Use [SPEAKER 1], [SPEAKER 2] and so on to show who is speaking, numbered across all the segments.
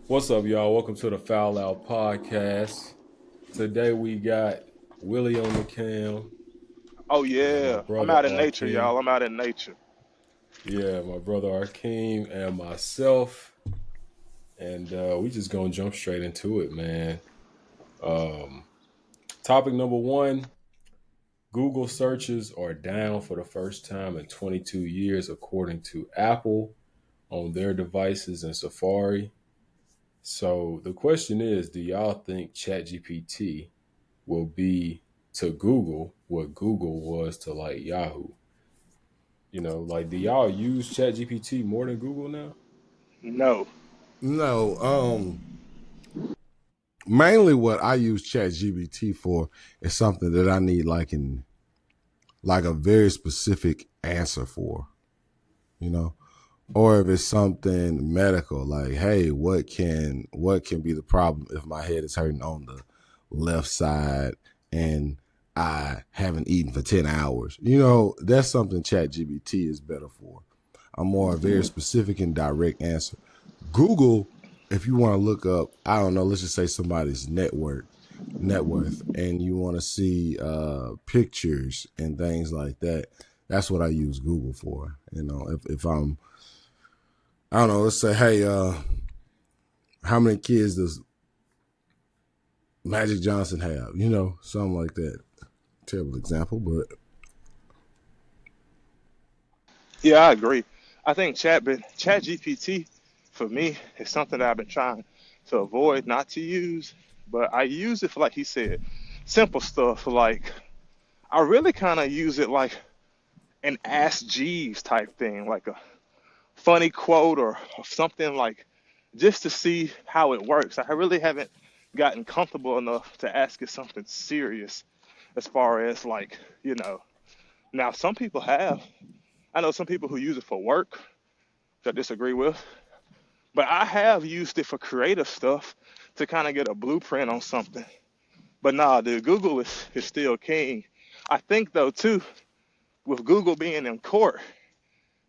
[SPEAKER 1] What's up, y'all? Welcome to the Foul Out Podcast. Today we got Willie on the cam
[SPEAKER 2] Oh
[SPEAKER 1] and my
[SPEAKER 2] yeah, I'm
[SPEAKER 1] brother
[SPEAKER 2] out in nature,
[SPEAKER 1] Arkeem.
[SPEAKER 2] y'all. I'm out in nature.
[SPEAKER 1] Yeah, my brother Arkeem and myself. And we just gonna jump straight into it, man. Um, Topic number one: Google searches are down for the first time in 22 years, according to Apple on their devices and Safari. So the question is, do y'all think ChatGPT will be to Google what Google was to like Yahoo? Like do y'all use ChatGPT more than Google now?
[SPEAKER 2] No.
[SPEAKER 3] No, mainly what I use ChatGPT for is something that I need like a very specific answer for, you know. Or if it's something medical, like, hey, what can be the problem if my head is hurting on the left side and I haven't eaten for 10 hours? That's something ChatGPT is better for. I'm more a very specific and direct answer. Google, if you want to look up, I don't know, let's just say somebody's net worth, and you want to see pictures and things like that. That's what I use Google for. If I don't know, let's say, hey, how many kids does Magic Johnson have? Something like that. Terrible example, but
[SPEAKER 2] Yeah, I agree. I think Chat GPT for me is something that I've been trying to avoid not to use, but I use it for like he said, simple stuff. Like I really kind of use it like an Ask Jeeves type thing, like a funny quote or something like just to see how it works. I really haven't gotten comfortable enough to ask it something serious as far as like, you know. Now, some people have. I know some people who use it for work that I disagree with, but I have used it for creative stuff to kind of get a blueprint on something. But nah, dude, Google is still king. I think though too, with Google being in court,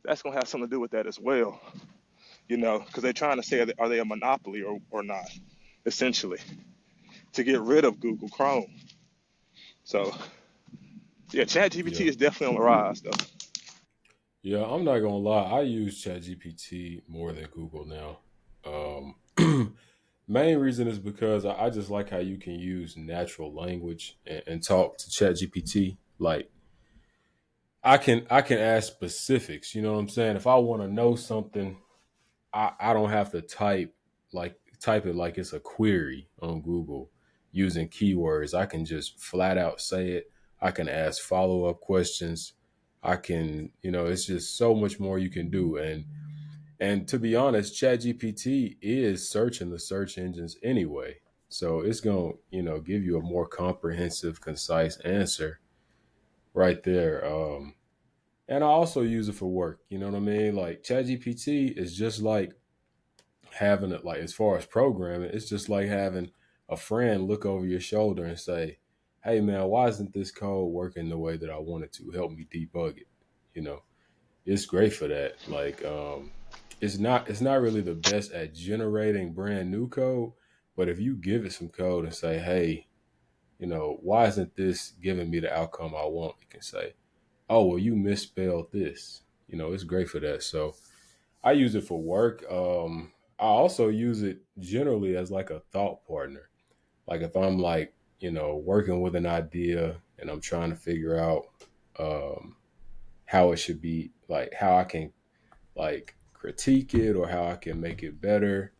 [SPEAKER 2] that's gonna have something to do with that as well. Because they're trying to say are they a monopoly or not, essentially, to get rid of Google Chrome. So yeah, ChatGPT
[SPEAKER 1] Yeah.
[SPEAKER 2] is definitely on the rise though.
[SPEAKER 1] Yeah, I'm not gonna lie. I use ChatGPT more than Google now. Main reason is because I just like how you can use natural language and talk to ChatGPT. Like I can ask specifics. You know what I'm saying? If I want to know something, I don't have to type it like it's a query on Google using keywords. I can just flat out say it. I can ask follow up questions. I can, it's just so much more you can do. And to be honest, ChatGPT is searching the search engines anyway. So it's going to, give you a more comprehensive, concise answer right there. And I also use it for work. You know what I mean? Like ChatGPT is just like having it, like as far as programming, it's just like having a friend look over your shoulder and say, "Hey man, why isn't this code working the way that I want it to? Help me debug it." You know, it's great for that. Like, it's not really the best at generating brand new code, but if you give it some code and say, "Hey, why isn't this giving me the outcome I want?" You can say, "Oh, well, you misspelled this." It's great for that. So I use it for work. I also use it generally as like a thought partner. Like if I'm like, working with an idea and I'm trying to figure out um, how it should be, like how I can like critique it or how I can make it better.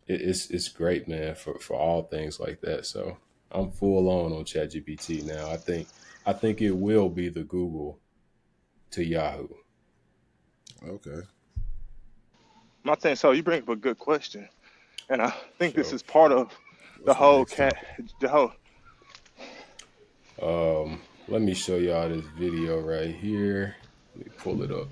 [SPEAKER 1] It's great, man, for all things like that. So I'm full on ChatGPT now. I think it will be the Google to Yahoo.
[SPEAKER 3] okay.
[SPEAKER 2] My thing, so you bring up a good question, and I think this
[SPEAKER 1] So
[SPEAKER 2] is part of the
[SPEAKER 3] What's the
[SPEAKER 2] whole
[SPEAKER 3] next
[SPEAKER 2] cat,
[SPEAKER 3] topic?
[SPEAKER 2] the whole.
[SPEAKER 1] let me show y'all this video right here. Let me pull it up.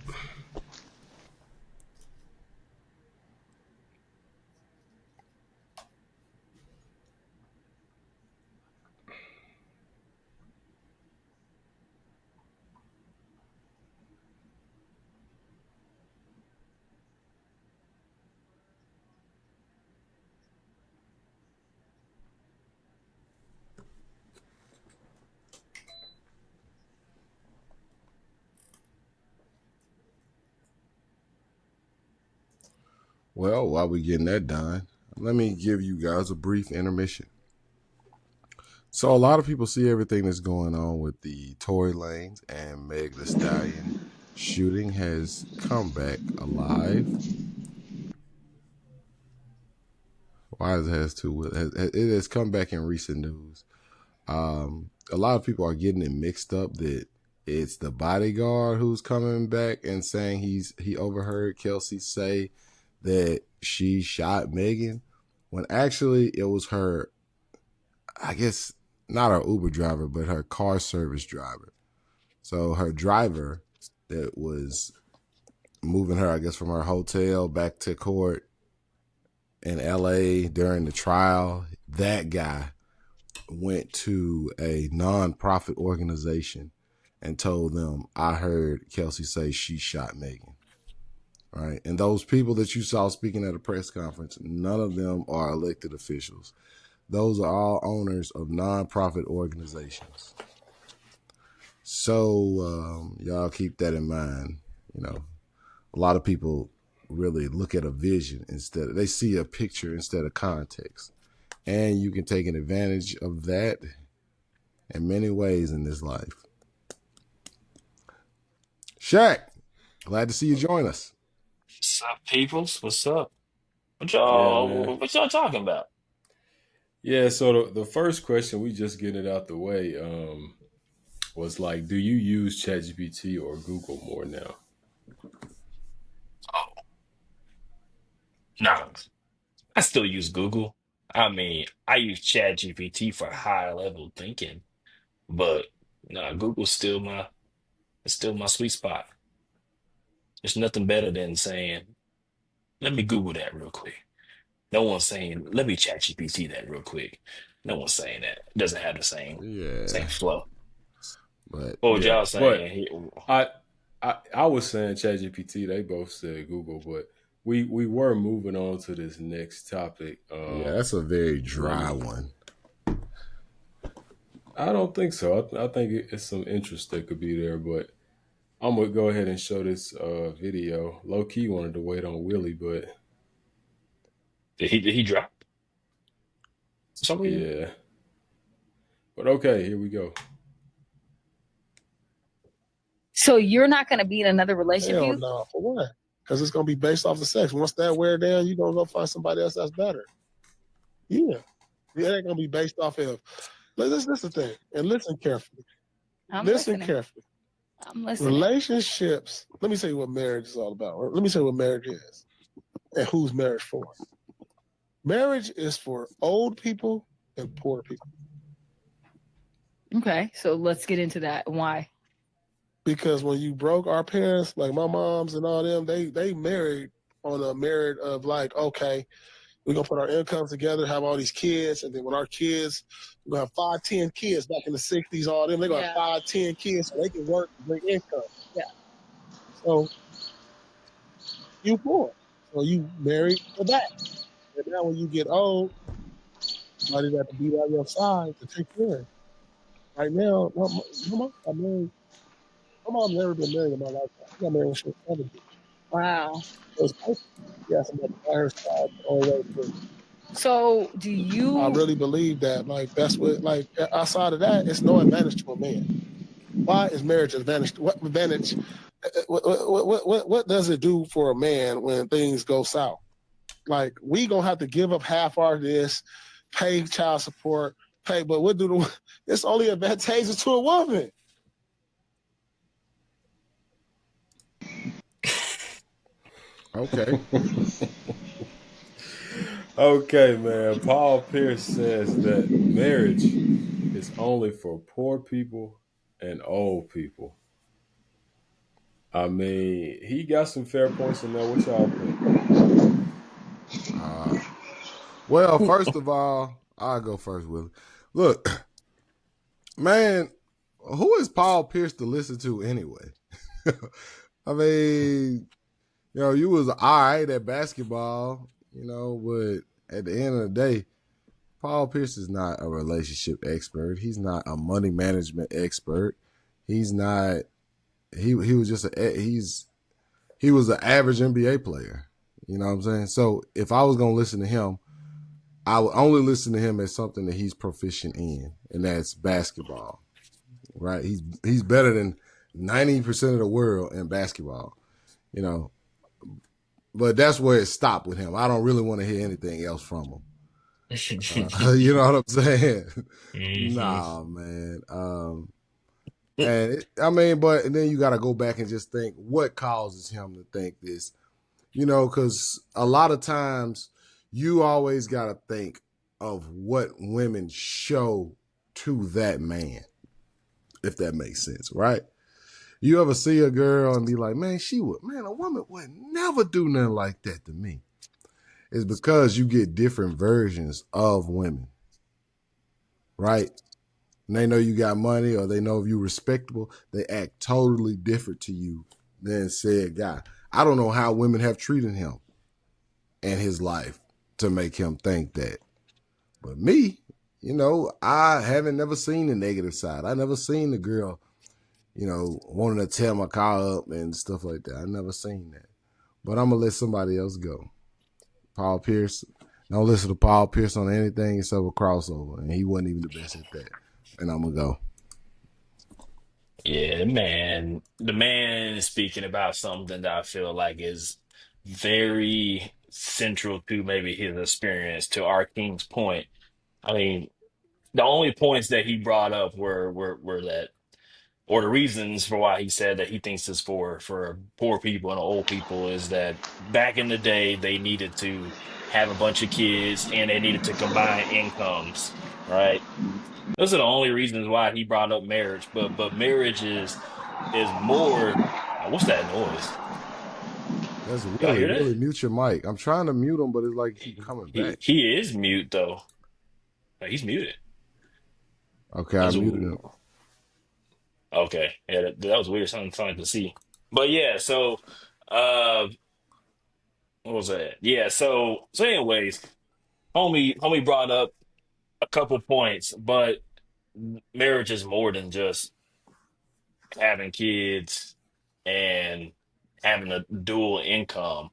[SPEAKER 3] Well, while we getting that done, let me give you guys a brief intermission. So a lot of people see everything that's going on with the Tory Lanez and Meg Thee Stallion shooting has come back alive. Why does it has to? It has come back in recent news. A lot of people are getting it mixed up that it's the bodyguard who's coming back and saying he overheard Kelsey say that she shot Megan, when actually it was her, I guess not her Uber driver, but her car service driver. So her driver that was moving her, I guess, from her hotel back to court in LA during the trial, that guy went to a non-profit organization and told them, I heard Kelsey say she shot Megan. Right. And those people that you saw speaking at a press conference, none of them are elected officials. Those are all owners of non-profit organizations. So y'all keep that in mind. You know, a lot of people really look at a vision they see a picture instead of context. And you can take an advantage of that in many ways in this life. Shaq, glad to see you join us.
[SPEAKER 4] What's up, peoples? What's up?
[SPEAKER 1] Yeah, man.
[SPEAKER 4] What y'all talking about?
[SPEAKER 1] Yeah, so the first question, we just get it out the way, was like, do you use ChatGPT or Google more now?
[SPEAKER 4] Oh, no, I still use Google. I mean, I use ChatGPT for higher level thinking, but no, Google's still it's still my sweet spot. There's nothing better than saying, "Let me Google that real quick." No one's saying, "Let me ChatGPT that real quick." No one's saying that. It doesn't have the same
[SPEAKER 3] Yeah,
[SPEAKER 4] flow.
[SPEAKER 3] but
[SPEAKER 4] What was
[SPEAKER 1] Yeah,
[SPEAKER 4] y'all
[SPEAKER 1] but
[SPEAKER 4] saying?
[SPEAKER 1] I I was saying ChatGPT. They both said Google, but we were moving on to this next topic.
[SPEAKER 3] yeah, that's a very
[SPEAKER 1] Let
[SPEAKER 3] dry
[SPEAKER 1] me.
[SPEAKER 3] one.
[SPEAKER 1] I don't think so. I think it's some interest that could be there, but I'm gonna go ahead and show this video. Low key wanted to wait on Willie, but
[SPEAKER 4] Did he drop for some reason?
[SPEAKER 1] yeah. But okay, here we go.
[SPEAKER 5] So you're not going to be in another relationship?
[SPEAKER 6] Hell no. For what? Because it's gonna be based off the sex. Once that wear down, you're gonna go find somebody else that's better. Yeah. It ain't gonna be based off of. Listen the thing, and listen carefully.
[SPEAKER 5] I'm
[SPEAKER 6] Listen
[SPEAKER 5] listening.
[SPEAKER 6] carefully.
[SPEAKER 5] I'm listening.
[SPEAKER 6] Relationships. Let me tell you what marriage is all about. Let me tell you what marriage is, and who's marriage for. Marriage is for old people and poor people.
[SPEAKER 5] Okay, so let's get into that. Why?
[SPEAKER 6] Because when you broke, our parents, like my moms and all them, they married on a merit of like, okay, we're gonna put our incomes together, have all these kids, and then when our kids, we're gonna have 5, 10 kids back in the 60s, all them, they're gonna have 5, 10 kids so they can work and bring income.
[SPEAKER 5] Yeah.
[SPEAKER 6] So you poor. So you married for that. And now when you get old, somebody got to be by your side to take care of. Right now, my mom's never been married in my lifetime. She got married when she was 70.
[SPEAKER 5] Wow.
[SPEAKER 6] So it's perfect. Yeah, somebody by her side all the way through.
[SPEAKER 5] So do you?
[SPEAKER 6] I really believe that. Like that's what. Like outside of that, it's no advantage to a man. Why is marriage advantage? What advantage? What does it do for a man when things go south? Like we gonna have to give up half our this, pay child support, pay. But what do the? It's only advantageous to a woman.
[SPEAKER 3] Okay.
[SPEAKER 1] Okay, man. Paul Pierce says that marriage is only for poor people and old people. I mean, he got some fair points in there. What y'all think?
[SPEAKER 3] Well, first of all, I'll go first, Willie. Look, man, who is Paul Pierce to listen to anyway? I mean, you was all right at basketball, but at the end of the day, Paul Pierce is not a relationship expert. He's not a money management expert. He's not. He was just he was an average NBA player. You know what I'm saying? So if I was gonna listen to him, I would only listen to him as something that he's proficient in, and that's basketball. Right? He's better than 90% of the world in basketball. You know, but that's where it stopped with him. I don't really want to hear anything else from him. You know what I'm saying?
[SPEAKER 4] Hmm.
[SPEAKER 3] Nah, man. And I mean, but then you got to go back and just think what causes him to think this. You know, because a lot of times you always got to think of what women show to that man, if that makes sense, right? You ever see a girl and be like, man, a woman would never do nothing like that to me. It's because you get different versions of women, right? And they know you got money or they know if you respectable, they act totally different to you than said guy. I don't know how women have treated him in his life to make him think that. But me, I haven't never seen the negative side. I never seen the girl, wanting to tear my car up and stuff like that. I never seen that. But I'm gonna let somebody else go. Paul Pierce. Don't listen to Paul Pierce on anything except a crossover, and he wasn't even the best at that. And I'm gonna go.
[SPEAKER 4] Yeah, man. The man is speaking about something that I feel like is very central to maybe his experience, to our King's point. I mean, the only points that he brought up were that, or the reasons for why he said that he thinks it's for poor people and old people, is that back in the day they needed to have a bunch of kids and they needed to combine incomes, right? Those are the only reasons why he brought up marriage. But marriage is more. What's that noise?
[SPEAKER 3] That's
[SPEAKER 4] Y'all
[SPEAKER 3] Willie.
[SPEAKER 4] hear that?
[SPEAKER 3] Willie, mute your mic. I'm trying to mute him, but it's like he keep coming back.
[SPEAKER 4] He is mute though. Like, he's muted.
[SPEAKER 3] Okay, I
[SPEAKER 4] That's
[SPEAKER 3] muted him.
[SPEAKER 4] okay. Yeah, that was weird. Something to see. But yeah, so uh, what was that? Yeah, so anyways, homie brought up a couple points, but marriage is more than just having kids and having a dual income.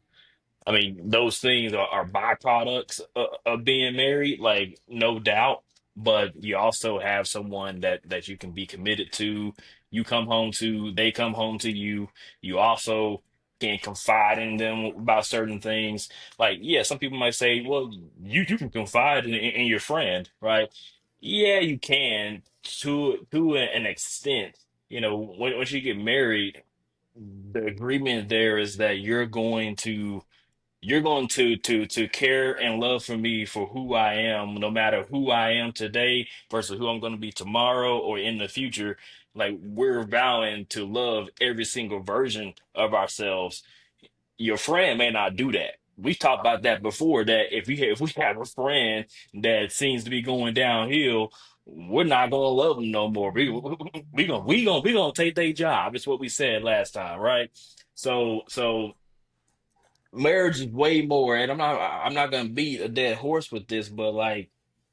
[SPEAKER 4] I mean, those things are byproducts of being married, like no doubt. But you also have someone that you can be committed to. You come home to, they come home to you. You also can confide in them about certain things. Like, yeah, some people might say, well, you can confide in your friend, right? Yeah, you can to an extent. You know, once you get married, the agreement there is that you're going to care and love for me for who I am, no matter who I am today versus who I'm going to be tomorrow or in the future. Like, we're vowing to love every single version of ourselves. Your friend may not do that. We've talked about that before. That if we have a friend that seems to be going downhill, we're not gonna love them no more. We gonna take their job. It's what we said last time, right? So marriage is way more, and I'm not gonna beat a dead horse with this, but like,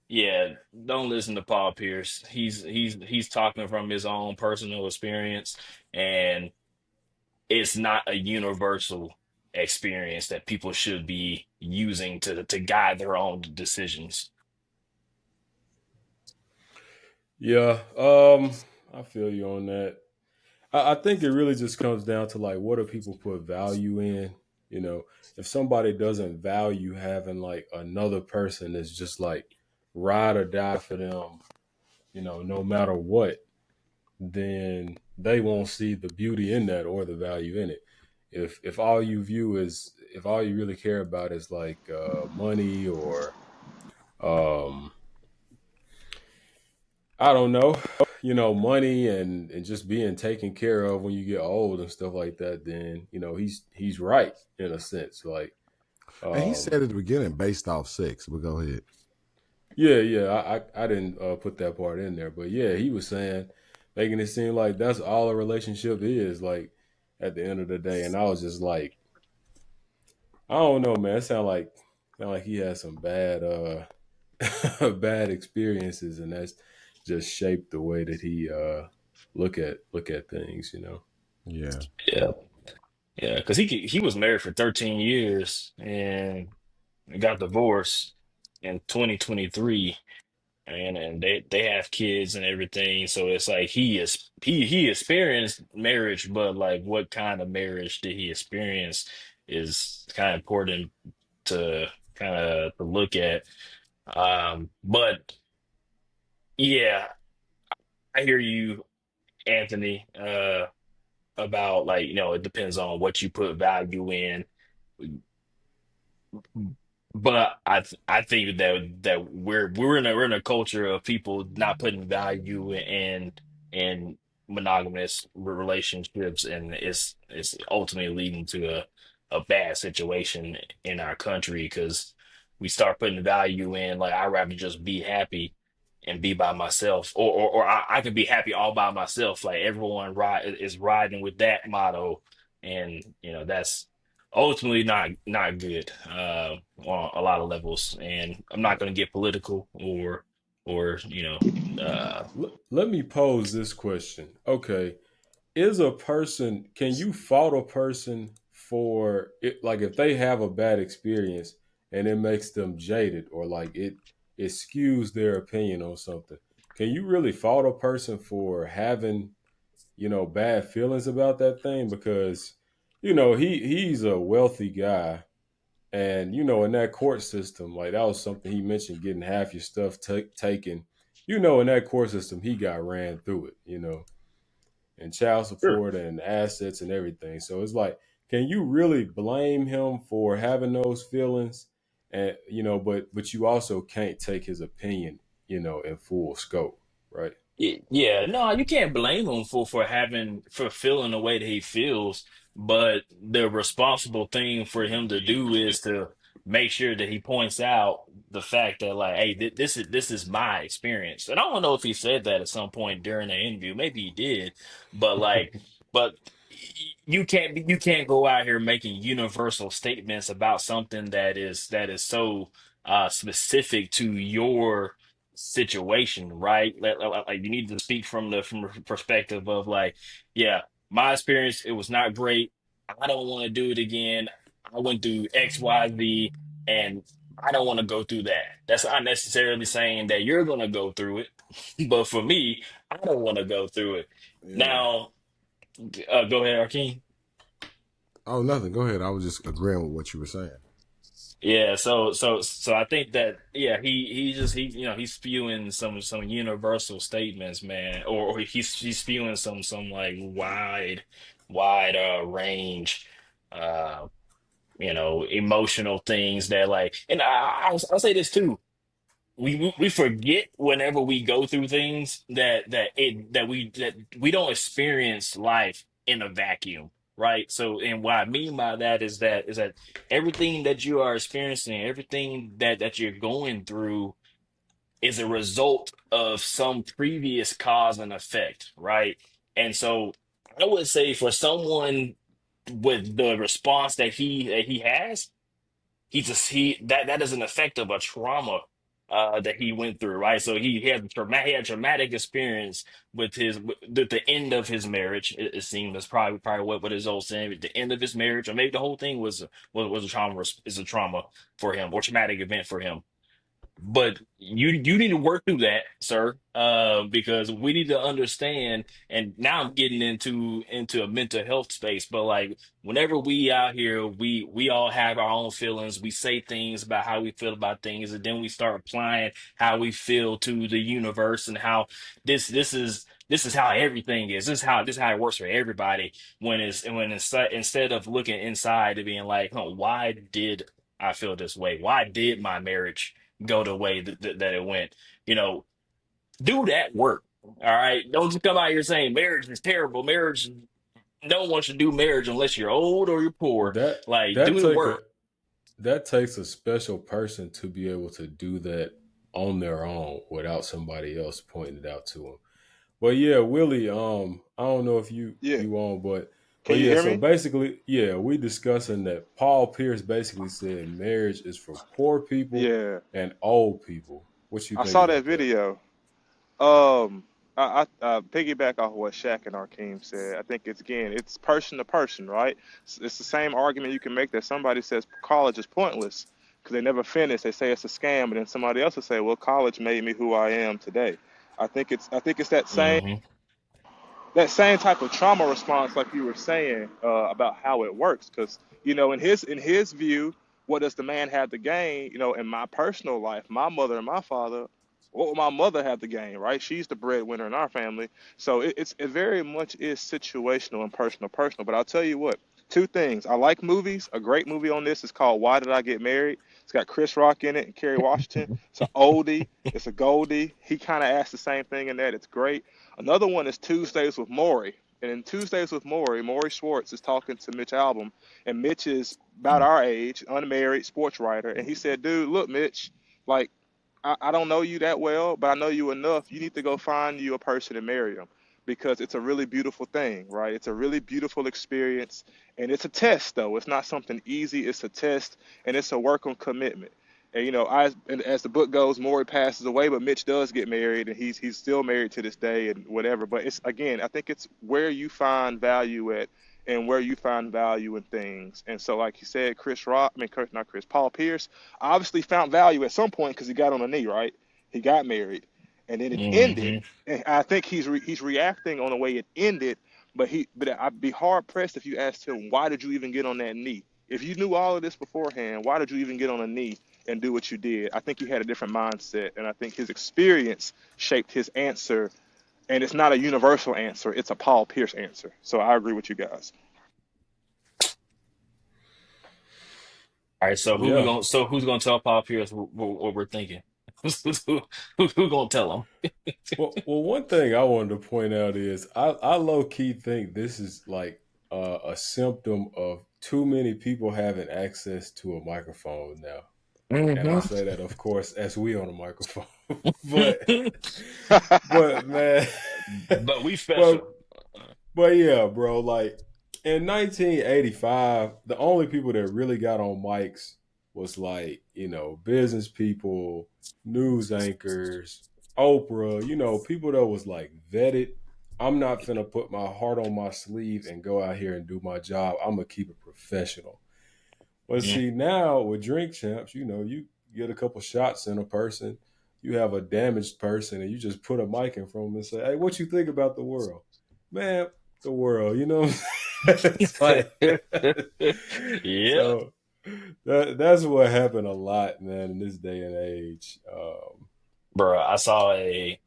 [SPEAKER 4] yeah, don't listen to Paul Pierce. He's talking from his own personal experience, and it's not a universal experience that people should be using to guide their own decisions.
[SPEAKER 1] Yeah, I feel you on that. I think it really just comes down to like what do people put value in? You know, if somebody doesn't value having like another person that's just like ride or die for them, no matter what, then they won't see the beauty in that or the value in it. If all you view is if all you really care about is like money or um I don't know, money and just being taken care of when you get old and stuff like that, then he's right in a sense. Like,
[SPEAKER 3] And he said
[SPEAKER 1] um,
[SPEAKER 3] at the beginning, based off sex. But go ahead.
[SPEAKER 1] yeah. I didn't put that part in there, but yeah, he was saying, making it seem like that's all a relationship is. Like at the end of the day, and I was just like, I don't know, man. It sound like he had some bad bad experiences, and that's just shaped the way that he look at things.
[SPEAKER 3] Yeah.
[SPEAKER 4] Yeah. Yeah, because he was married for 13 years and got divorced in 2023, and they have kids and everything. So it's like he experienced marriage, but like what kind of marriage did he experience is kind of important to kind of to look at. But yeah, I hear you, Anthony, about like, it depends on what you put value in. But I think that we're in a culture of people not putting value in monogamous relationships, and it's ultimately leading to a bad situation in our country because we start putting value in like I'd rather just be happy and be by myself, or I can be happy all by myself. Like everyone is riding with that motto, and that's ultimately not good on a lot of levels. And I'm not going to get political or uh
[SPEAKER 1] Let me pose this question. Okay, can you fault a person for it, like if they have a bad experience and it makes them jaded, or like it skews their opinion on something? Can you really fault a person for having, bad feelings about that thing? Because he's a wealthy guy, and in that court system, like that was something he mentioned, getting half your stuff taken. In that court system, he got ran through it. And child
[SPEAKER 4] sure.
[SPEAKER 1] support and assets and everything. So it's like, can you really blame him for having those feelings? And but you also can't take his opinion, in full scope, right?
[SPEAKER 4] Yeah, no, you can't blame him for feeling the way that he feels, but the responsible thing for him to do is to make sure that he points out the fact that like, hey, this is my experience. And I don't know if he said that at some point during the interview. Maybe he did, but like, but you can't go out here making universal statements about something that is so specific to your situation, right? Like you need to speak from the perspective of like, yeah, my experience, it was not great. I don't want to do it again. I went through X, Y, Z, and I don't want to go through that. That's not necessarily saying that you're gonna go through it, but for me, I don't want to go through it.
[SPEAKER 3] Yeah.
[SPEAKER 4] Now, go ahead, Arkin.
[SPEAKER 3] Oh, nothing. Go ahead. I was just agreeing with what you were saying.
[SPEAKER 4] Yeah, so I think that yeah, he's spewing some universal statements, man, or he's spewing some like wide range uh emotional things that like, and I'll say this too. We forget whenever we go through things that we don't experience life in a vacuum, right? So, and what I mean by that is that everything that you are experiencing, everything that you're going through is a result of some previous cause and effect, right? And so I would say for someone with the response that he has, he just that is an effect of a trauma that he went through, right? So he had a traumatic experience with the end of his marriage. It seemed that's probably what his old saying, the end of his marriage, or maybe the whole thing was a trauma for him, or traumatic event for him. But you need to work through that, sir, because we need to understand. And now I'm getting into a mental health space. But like whenever we out here, we all have our own feelings. We say things about how we feel about things, and then we start applying how we feel to the universe and how this is how everything is. This is how it works for everybody. Instead of looking inside and being like, huh, why did I feel this way? Why did my marriage go the way that it went? You know, do that work. All right. Don't just come out here saying marriage is terrible. No one should do marriage unless you're old or you're poor.
[SPEAKER 1] That
[SPEAKER 4] Like,
[SPEAKER 1] that
[SPEAKER 4] do the
[SPEAKER 1] take a
[SPEAKER 4] work.
[SPEAKER 1] that takes a special person to be able to do that on their own without somebody else pointing it out to them. But yeah, Willie, I don't know if you
[SPEAKER 2] Yeah.
[SPEAKER 1] you on, but
[SPEAKER 2] Can you
[SPEAKER 1] yeah,
[SPEAKER 2] hear
[SPEAKER 1] so
[SPEAKER 2] me?
[SPEAKER 1] basically, yeah, we discussing that Paul Pierce basically said marriage is for poor people
[SPEAKER 2] Yeah.
[SPEAKER 1] and old people. What you
[SPEAKER 2] I
[SPEAKER 1] think
[SPEAKER 2] saw that
[SPEAKER 1] about that?
[SPEAKER 2] video. Um, I piggyback off what Shaq and Arkeem said. I think it's person to person, right? It's the same argument you can make that somebody says college is pointless because they never finish. They say it's a scam, and then somebody else will say, "Well, college made me who I am today." I think it's
[SPEAKER 4] Hmm.
[SPEAKER 2] that same type of trauma response, like you were saying about how it works. Because in his view, what does the man have to gain? In my personal life, my mother and my father, what would my mother have to gain? Right? She's the breadwinner in our family, so it very much is situational and personal. But I'll tell you what. Two things. I like movies. A great movie on this is called Why Did I Get Married? It's got Chris Rock in it and Kerry Washington. It's an oldie. It's a goldie. He kind of asked the same thing in that. It's great. Another one is Tuesdays with Maury. And in Tuesdays with Maury Schwartz is talking to Mitch Albom. And Mitch is about our age, unmarried sports writer. And he said, dude, look, Mitch, like, I don't know you that well, but I know you enough. You need to go find you a person and marry them because it's a really beautiful thing, right? It's a really beautiful experience. And it's a test, though. It's not something easy. It's a test, and it's a work on commitment. And as the book goes, Maury passes away, but Mitch does get married, and he's still married to this day, and whatever. But it's again, I think it's where you find value at, and where you find value in things. And so, like you said, not Chris, Paul Pierce obviously found value at some point because he got on a knee, right? He got married, and then it ended.
[SPEAKER 4] Hmm.
[SPEAKER 2] And I think he's reacting on the way it ended. But I'd be hard pressed if you asked him, why did you even get on that knee? If you knew all of this beforehand, why did you even get on a knee and do what you did? I think he had a different mindset, and I think his experience shaped his answer. And it's not a universal answer; it's a Paul Pierce answer. So I agree with you guys.
[SPEAKER 4] All right, so
[SPEAKER 1] Yeah.
[SPEAKER 4] who's gonna tell Paul Pierce what we're thinking? Who gonna tell him?
[SPEAKER 1] Well, one thing I wanted to point out is I low key think this is like a symptom of too many people having access to a microphone now. And I
[SPEAKER 4] Hmm.
[SPEAKER 1] say that, of course, as we on a microphone. but but man,
[SPEAKER 4] But we
[SPEAKER 1] but
[SPEAKER 4] special.
[SPEAKER 1] but yeah, bro. Like in 1985, the only people that really got on mics was like business people, news anchors, Oprah. People that was like vetted. I'm not finna put my heart on my sleeve and go out here and do my job. I'm gonna keep it professional. But
[SPEAKER 4] Yeah.
[SPEAKER 1] see, now with drink champs, you get a couple shots in a person, you have a damaged person, and you just put a mic in front of them and say, "Hey, what you think about the world, man? The world, you know." It's like
[SPEAKER 4] Yeah,
[SPEAKER 1] so that's what happened a lot, man, in this day and age.
[SPEAKER 4] bro. I saw a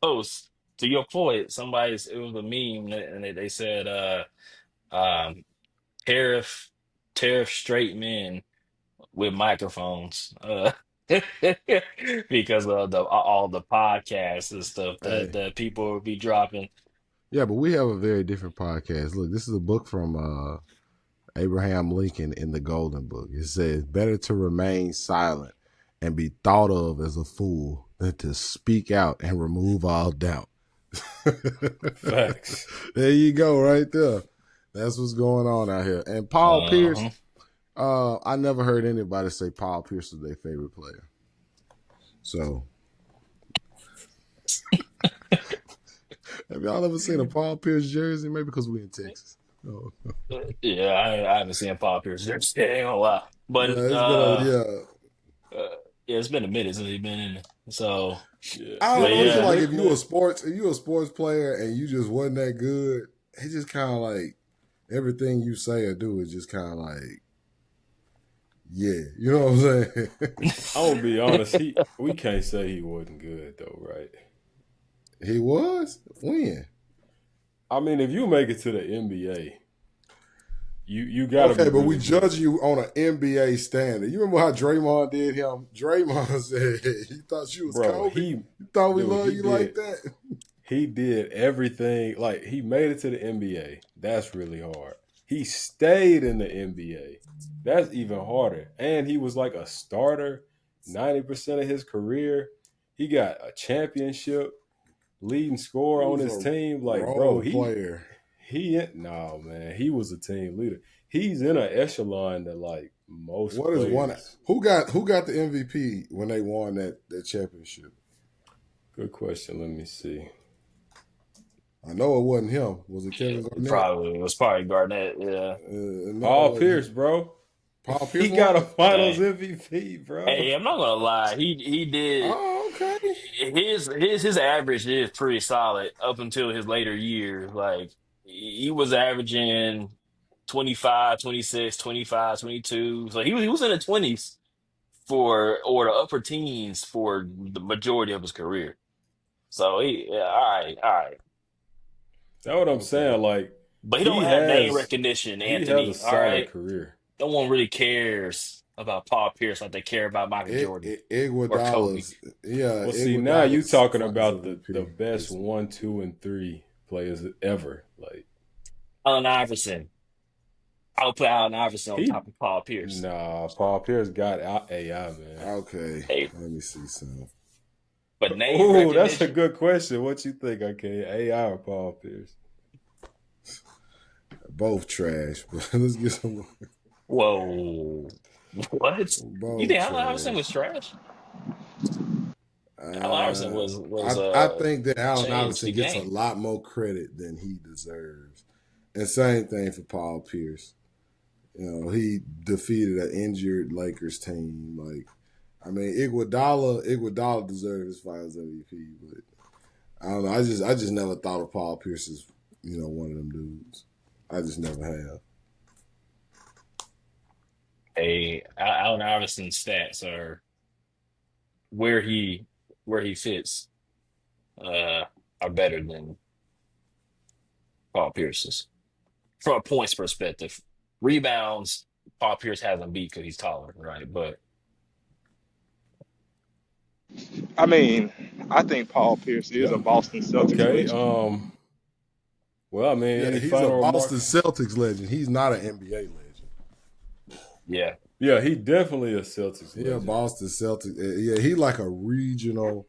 [SPEAKER 4] post to your point. It was a meme, and they said, um, tariff, tariff straight men with microphones, because of all the podcasts and stuff that
[SPEAKER 3] Hey,
[SPEAKER 4] people will be dropping.
[SPEAKER 3] yeah, but we have a very different podcast. Look, this is a book from Abraham Lincoln in the Golden Book. It says, "Better to remain silent and be thought of as a fool than to speak out and remove all doubt."
[SPEAKER 1] Facts.
[SPEAKER 3] There you go, right there. That's what's going on out here. And Paul Pierce,
[SPEAKER 4] Uh-huh.
[SPEAKER 3] I never heard anybody say Paul Pierce was their favorite player. So, have y'all ever seen a Paul Pierce jersey? Maybe because we in Texas. Oh.
[SPEAKER 4] Yeah, I haven't seen Paul Pierce since. I ain't gonna lie,
[SPEAKER 3] Yeah,
[SPEAKER 4] but
[SPEAKER 3] it's been a yeah.
[SPEAKER 4] uh, yeah, it's been a minute since he's been in it. So,
[SPEAKER 1] Yeah,
[SPEAKER 3] I don't
[SPEAKER 4] but
[SPEAKER 3] know. It's
[SPEAKER 1] his
[SPEAKER 3] just
[SPEAKER 4] yeah,
[SPEAKER 3] like if
[SPEAKER 1] nickname.
[SPEAKER 3] you a sports player and you just wasn't that good, it's just kind of like everything you say or do is just kind of like, yeah, you know what I'm saying?
[SPEAKER 1] I'm gonna be honest. We can't say he wasn't good though, right?
[SPEAKER 3] He was when.
[SPEAKER 1] I mean, if you make it to the NBA, you got to
[SPEAKER 3] Okay,
[SPEAKER 1] be
[SPEAKER 3] but we
[SPEAKER 1] really good.
[SPEAKER 3] judge you on an NBA standard. You remember how Draymond did him? Draymond said he thought you was
[SPEAKER 1] Bro,
[SPEAKER 3] Kobe.
[SPEAKER 1] he
[SPEAKER 3] You thought we
[SPEAKER 1] dude,
[SPEAKER 3] love
[SPEAKER 1] he
[SPEAKER 3] you like
[SPEAKER 1] did
[SPEAKER 3] that.
[SPEAKER 1] he did everything. Like he made it to the NBA. That's really hard. He stayed in the NBA. That's even harder. And he was like a starter 90% of his career. He got a championship, leading
[SPEAKER 3] He
[SPEAKER 1] scorer on
[SPEAKER 3] was
[SPEAKER 1] his
[SPEAKER 3] a
[SPEAKER 1] team. Like, bro,
[SPEAKER 3] role
[SPEAKER 1] he
[SPEAKER 3] player.
[SPEAKER 1] he no man, he was a team leader. He's in an echelon that like most
[SPEAKER 3] What is one?
[SPEAKER 1] players.
[SPEAKER 3] Who got the MVP when they won that championship?
[SPEAKER 1] Good question. Let me see.
[SPEAKER 3] I know it wasn't him. Was it Kevin Garnett?
[SPEAKER 4] It was probably Garnett. Yeah.
[SPEAKER 3] No, it
[SPEAKER 1] Paul
[SPEAKER 3] wasn't
[SPEAKER 1] Pierce,
[SPEAKER 3] him.
[SPEAKER 1] bro.
[SPEAKER 3] Paul
[SPEAKER 1] He
[SPEAKER 3] Pierce
[SPEAKER 1] got a
[SPEAKER 3] won.
[SPEAKER 1] Finals
[SPEAKER 4] Hey,
[SPEAKER 1] MVP, bro.
[SPEAKER 4] hey, I'm not gonna lie. He did
[SPEAKER 3] Oh, okay.
[SPEAKER 4] his average is pretty solid up until his later years. Like he was averaging 25, 26, 25, 22. So he was in the 20s for or the upper teens for the majority of his career. So yeah, all right.
[SPEAKER 1] That's what I'm
[SPEAKER 3] Okay.
[SPEAKER 1] saying. Like
[SPEAKER 4] But he don't
[SPEAKER 1] he
[SPEAKER 4] have name
[SPEAKER 1] has
[SPEAKER 4] recognition,
[SPEAKER 1] he has a
[SPEAKER 4] Anthony. All
[SPEAKER 1] solid
[SPEAKER 4] right.
[SPEAKER 1] career.
[SPEAKER 4] No one really cares about Paul Pierce like they care about Michael Jordan or Kobe.
[SPEAKER 3] Iguodala's, yeah,
[SPEAKER 1] Well, see, now you
[SPEAKER 3] Iguodala's
[SPEAKER 1] talking
[SPEAKER 3] Finals
[SPEAKER 1] about the
[SPEAKER 3] MVP
[SPEAKER 1] best
[SPEAKER 3] is
[SPEAKER 1] 1, 2, and 3 players ever. Like
[SPEAKER 4] Allen Iverson. I would put Allen Iverson on
[SPEAKER 1] he,
[SPEAKER 4] top of Paul Pierce.
[SPEAKER 1] nah, Paul Pierce got out AI, man.
[SPEAKER 3] okay.
[SPEAKER 4] Hey,
[SPEAKER 3] Let me see some.
[SPEAKER 4] but name
[SPEAKER 1] Oh, that's a
[SPEAKER 4] recognition.
[SPEAKER 1] good question. What you think? Okay, AI or Paul Pierce?
[SPEAKER 3] Both trash, but let's get some.
[SPEAKER 4] Whoa. What? You
[SPEAKER 3] Both
[SPEAKER 4] think Allen Iverson
[SPEAKER 3] trash.
[SPEAKER 4] was trash? Allen Iverson
[SPEAKER 3] Uh,
[SPEAKER 4] was
[SPEAKER 3] I think that Allen
[SPEAKER 4] changed
[SPEAKER 3] Iverson
[SPEAKER 4] the
[SPEAKER 3] gets a
[SPEAKER 4] game.
[SPEAKER 3] lot more credit than he deserves, and same thing for Paul Pierce. You know, he defeated an injured Lakers team. Like, I mean, Iguodala deserved his Finals MVP, but I don't know. I just never thought of Paul Pierce as one of them dudes. I just never have.
[SPEAKER 4] Allen Iverson's stats are where he where he fits uh are better than Paul Pierce's from a points perspective. Rebounds, Paul Pierce hasn't beat because he's taller, right? But
[SPEAKER 2] I mean, I think Paul Pierce is a
[SPEAKER 3] Yeah,
[SPEAKER 2] Boston Celtics
[SPEAKER 1] Okay.
[SPEAKER 2] legend.
[SPEAKER 1] Well, I mean,
[SPEAKER 3] yeah.
[SPEAKER 1] any
[SPEAKER 3] He's a
[SPEAKER 1] final
[SPEAKER 3] Boston
[SPEAKER 1] remarks?
[SPEAKER 3] Celtics legend. He's not an NBA legend.
[SPEAKER 4] yeah,
[SPEAKER 1] Yeah, he definitely a Celtics
[SPEAKER 3] Yeah,
[SPEAKER 1] legend.
[SPEAKER 3] Boston Celtics. Yeah, he like a regional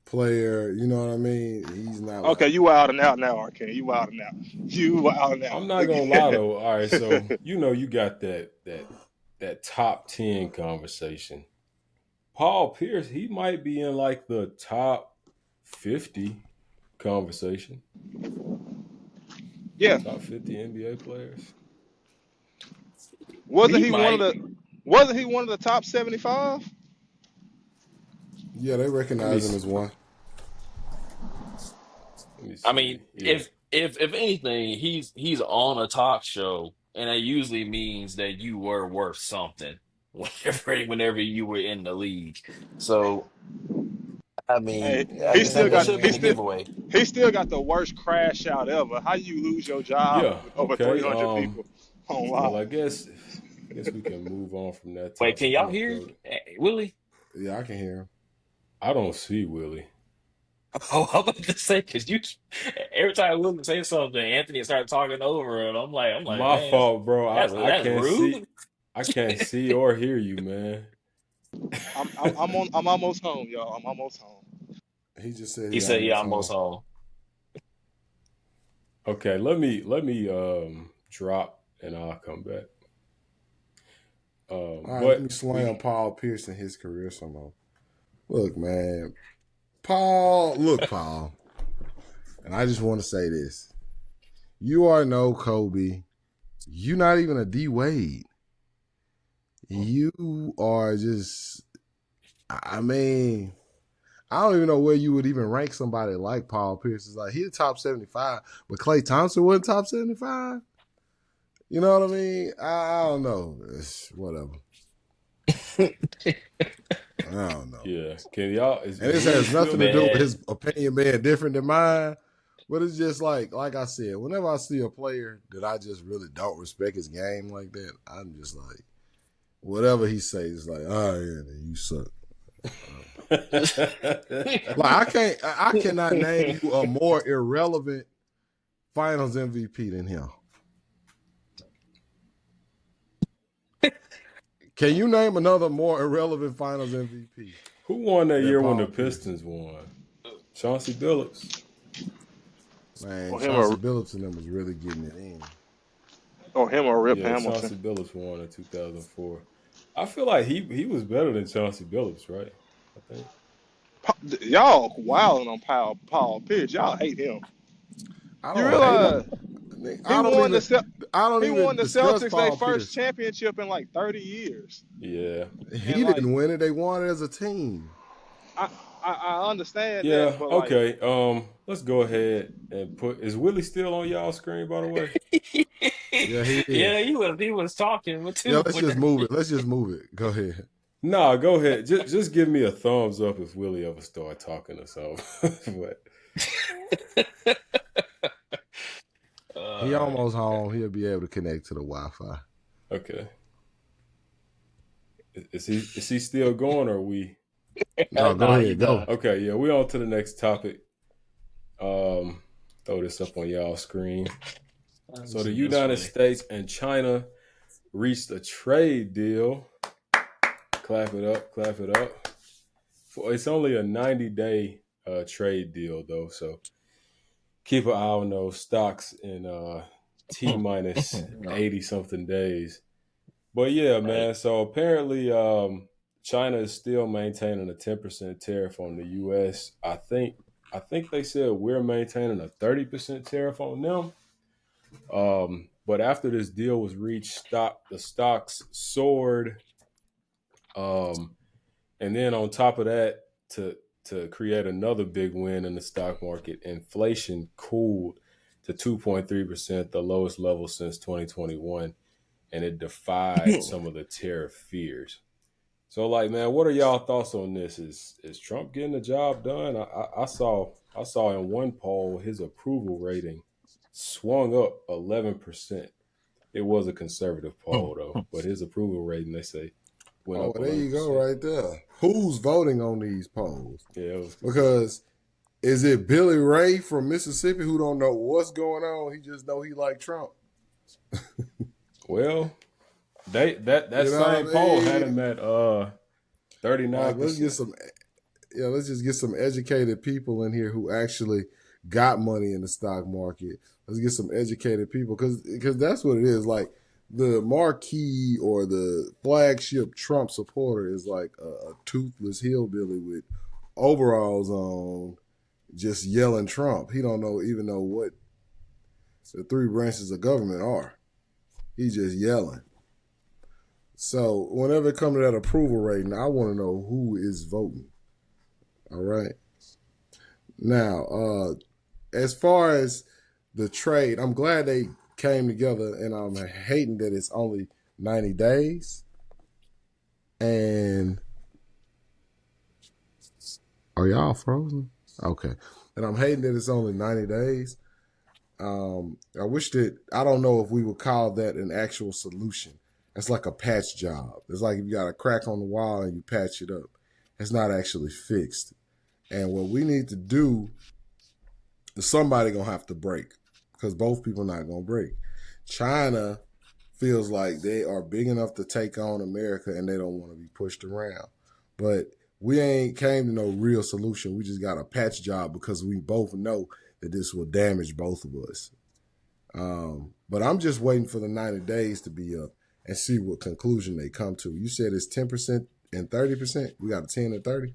[SPEAKER 3] player. You know what I mean? He's not
[SPEAKER 2] Okay,
[SPEAKER 3] like.
[SPEAKER 2] you wilding out now, Arcane. You wilding out. You wilding
[SPEAKER 1] I'm
[SPEAKER 2] out.
[SPEAKER 1] not gonna lie though. All right, so you got that top 10 conversation. Paul Pierce, he might be in like the top 50 conversation.
[SPEAKER 2] Yeah,
[SPEAKER 1] Top 50 NBA players.
[SPEAKER 2] wasn't
[SPEAKER 4] he
[SPEAKER 2] he one of
[SPEAKER 4] might.
[SPEAKER 2] the wasn't he one of the top 75?
[SPEAKER 3] Yeah, they
[SPEAKER 1] Let me
[SPEAKER 3] recognize him as one.
[SPEAKER 1] let me
[SPEAKER 4] I
[SPEAKER 1] see.
[SPEAKER 4] mean,
[SPEAKER 1] Yeah.
[SPEAKER 4] if anything, he's on a talk show, and that usually means that you were worth something whenever you were in the league. So
[SPEAKER 2] Hey,
[SPEAKER 3] Yeah,
[SPEAKER 4] that should have been
[SPEAKER 2] he
[SPEAKER 4] a
[SPEAKER 3] man.
[SPEAKER 2] still
[SPEAKER 4] giveaway.
[SPEAKER 2] he still got the worst crash out ever. How you lose your job
[SPEAKER 1] Yeah.
[SPEAKER 2] with over
[SPEAKER 1] Okay.
[SPEAKER 2] 300 people
[SPEAKER 1] Well,
[SPEAKER 2] online?
[SPEAKER 1] I guess we can move on from that
[SPEAKER 4] Wait, can
[SPEAKER 1] topic. I'm
[SPEAKER 4] y'all
[SPEAKER 1] gonna
[SPEAKER 4] hear
[SPEAKER 1] throw it.
[SPEAKER 4] Willie?
[SPEAKER 3] Yeah, I can hear him.
[SPEAKER 1] I don't see Willie.
[SPEAKER 4] Oh, I'm about to say because you every time Willie say something, Anthony started talking over it. I'm like,
[SPEAKER 1] My
[SPEAKER 4] man,
[SPEAKER 1] fault, bro. I
[SPEAKER 4] that's
[SPEAKER 1] can't see.
[SPEAKER 4] rude.
[SPEAKER 1] I can't see or hear you, man.
[SPEAKER 2] I'm almost home, y'all. I'm almost home.
[SPEAKER 3] He just said
[SPEAKER 4] He
[SPEAKER 3] he
[SPEAKER 4] said, "Yeah,
[SPEAKER 3] almost
[SPEAKER 4] I'm almost
[SPEAKER 3] home.
[SPEAKER 4] home."
[SPEAKER 1] Okay, let me drop and I'll come back.
[SPEAKER 3] All right, let me
[SPEAKER 1] But
[SPEAKER 3] slam
[SPEAKER 1] we
[SPEAKER 3] Paul Pierce in his career some more. Look, man. Paul. And I just want to say this. You are no Kobe. You're not even a D Wade. You are just, I mean, I don't even know where you would even rank somebody like Paul Pierce. It's like he's top 75, but Klay Thompson wasn't top 75. You know what I mean? I don't know. It's whatever. I don't know.
[SPEAKER 1] yeah. Can y'all
[SPEAKER 3] And
[SPEAKER 1] is
[SPEAKER 3] this
[SPEAKER 1] Willie
[SPEAKER 3] has
[SPEAKER 1] still
[SPEAKER 3] nothing to do
[SPEAKER 1] there?
[SPEAKER 3] with
[SPEAKER 4] Man,
[SPEAKER 3] his opinion being different than mine. But it's just like I said, whenever I see a player that I just really don't respect his game like that, I'm just like, whatever he says, it's like, oh yeah, then you suck. Like I cannot name you a more irrelevant Finals MVP than him. Can you name another more irrelevant Finals MVP
[SPEAKER 1] Who won that
[SPEAKER 3] than
[SPEAKER 1] year when the
[SPEAKER 3] Paul Pierce?
[SPEAKER 1] Pistons won? Chauncey Billups.
[SPEAKER 3] Man,
[SPEAKER 2] Or him
[SPEAKER 3] Chauncey
[SPEAKER 2] or
[SPEAKER 3] Billups and them was really getting it in.
[SPEAKER 2] Rip
[SPEAKER 1] Yeah,
[SPEAKER 2] Hamilton.
[SPEAKER 1] Chauncey Billups won in 2004. I feel like he was better than Chauncey Billups, right? I think.
[SPEAKER 2] Y'all wilding on Paul Pierce. Y'all hate him.
[SPEAKER 3] I
[SPEAKER 2] You
[SPEAKER 3] don't hate him.
[SPEAKER 2] realize he
[SPEAKER 3] I don't
[SPEAKER 2] won the
[SPEAKER 3] even I don't
[SPEAKER 2] he won
[SPEAKER 3] even
[SPEAKER 2] the
[SPEAKER 3] discuss
[SPEAKER 2] Celtics their
[SPEAKER 3] Paul
[SPEAKER 2] first
[SPEAKER 3] Pierce.
[SPEAKER 2] championship in like 30 years.
[SPEAKER 1] Yeah.
[SPEAKER 2] And
[SPEAKER 3] He
[SPEAKER 2] like
[SPEAKER 3] didn't win it. They won it as a team.
[SPEAKER 2] I, I understand that,
[SPEAKER 1] Yeah.
[SPEAKER 2] but like
[SPEAKER 1] Okay. Let's go ahead and put. Is Willie still on y'all screen? By the way.
[SPEAKER 3] Yeah, he
[SPEAKER 4] Yeah,
[SPEAKER 3] is.
[SPEAKER 4] he was talking with
[SPEAKER 3] Yeah,
[SPEAKER 4] too.
[SPEAKER 3] let's just move it. Let's just move it. Go ahead.
[SPEAKER 1] Nah, go ahead. Just give me a thumbs up if Willie ever start talking or something. But
[SPEAKER 3] He
[SPEAKER 4] uh,
[SPEAKER 3] almost home. He'll be able to connect to the Wi-Fi.
[SPEAKER 1] okay, is he still going or are we?
[SPEAKER 3] No, go
[SPEAKER 4] nah, he
[SPEAKER 3] ahead.
[SPEAKER 4] done.
[SPEAKER 3] Go.
[SPEAKER 1] Okay, yeah, we on to the next topic. Um, throw this up on y'all screen.
[SPEAKER 4] Let me
[SPEAKER 1] So the
[SPEAKER 4] see this
[SPEAKER 1] United
[SPEAKER 4] funny.
[SPEAKER 1] States and China reached a trade deal. Clap it up, clap it up. It's only a 90-day trade deal though, so keep an eye on those stocks in T minus
[SPEAKER 4] No,
[SPEAKER 1] 80 something days. But yeah,
[SPEAKER 4] right.
[SPEAKER 1] man. So apparently, China is still maintaining a 10% tariff on the U.S. I think they said we're maintaining a 30% tariff on them. But after this deal was reached, the stocks soared. Um, and then on top of that, to to create another big win in the stock market, inflation cooled to 2.3%, the lowest level since 2021, and it defied some of the tariff fears. So, like, man, what are y'all thoughts on this? Is Trump getting the job done? I saw in one poll his approval rating swung up 11%. It was a conservative poll though, but his approval rating they say went
[SPEAKER 3] Oh,
[SPEAKER 1] up
[SPEAKER 3] well, there you go,
[SPEAKER 1] 11%.
[SPEAKER 3] right there. Who's voting on these polls?
[SPEAKER 1] Yeah, it was.
[SPEAKER 3] Because is it Billy Ray from Mississippi who don't know what's going on? He just know he like Trump.
[SPEAKER 1] Well, that
[SPEAKER 3] You know
[SPEAKER 1] same
[SPEAKER 3] what I
[SPEAKER 1] poll had
[SPEAKER 3] mean?
[SPEAKER 1] him at 39
[SPEAKER 3] Like, let's get
[SPEAKER 1] percent.
[SPEAKER 3] some. Yeah, let's just get some educated people in here who actually got money in the stock market. Let's get some educated people because that's what it is. Like the marquee or the flagship Trump supporter is like a toothless hillbilly with overalls on, just yelling Trump. He don't even know what the three branches of government are. He's just yelling. So whenever it comes to that approval rating, I want to know who is voting. All right. Now, as far as the trade, I'm glad they came together, and I'm hating that it's only 90 days. And are y'all frozen? Okay. And I'm hating that it's only 90 days. I wish that I don't know if we would call that an actual solution. It's like a patch job. It's like if you got a crack on the wall and you patch it up. It's not actually fixed. And what we need to do is somebody gonna have to break because both people not gonna break. China feels like they are big enough to take on America and they don't want to be pushed around. But we ain't came to no real solution. We just got a patch job because we both know that this will damage both of us. But I'm just waiting for the 90 days to be up and see what conclusion they come to. You said it's 10% and 30%. We got a 10 and 30.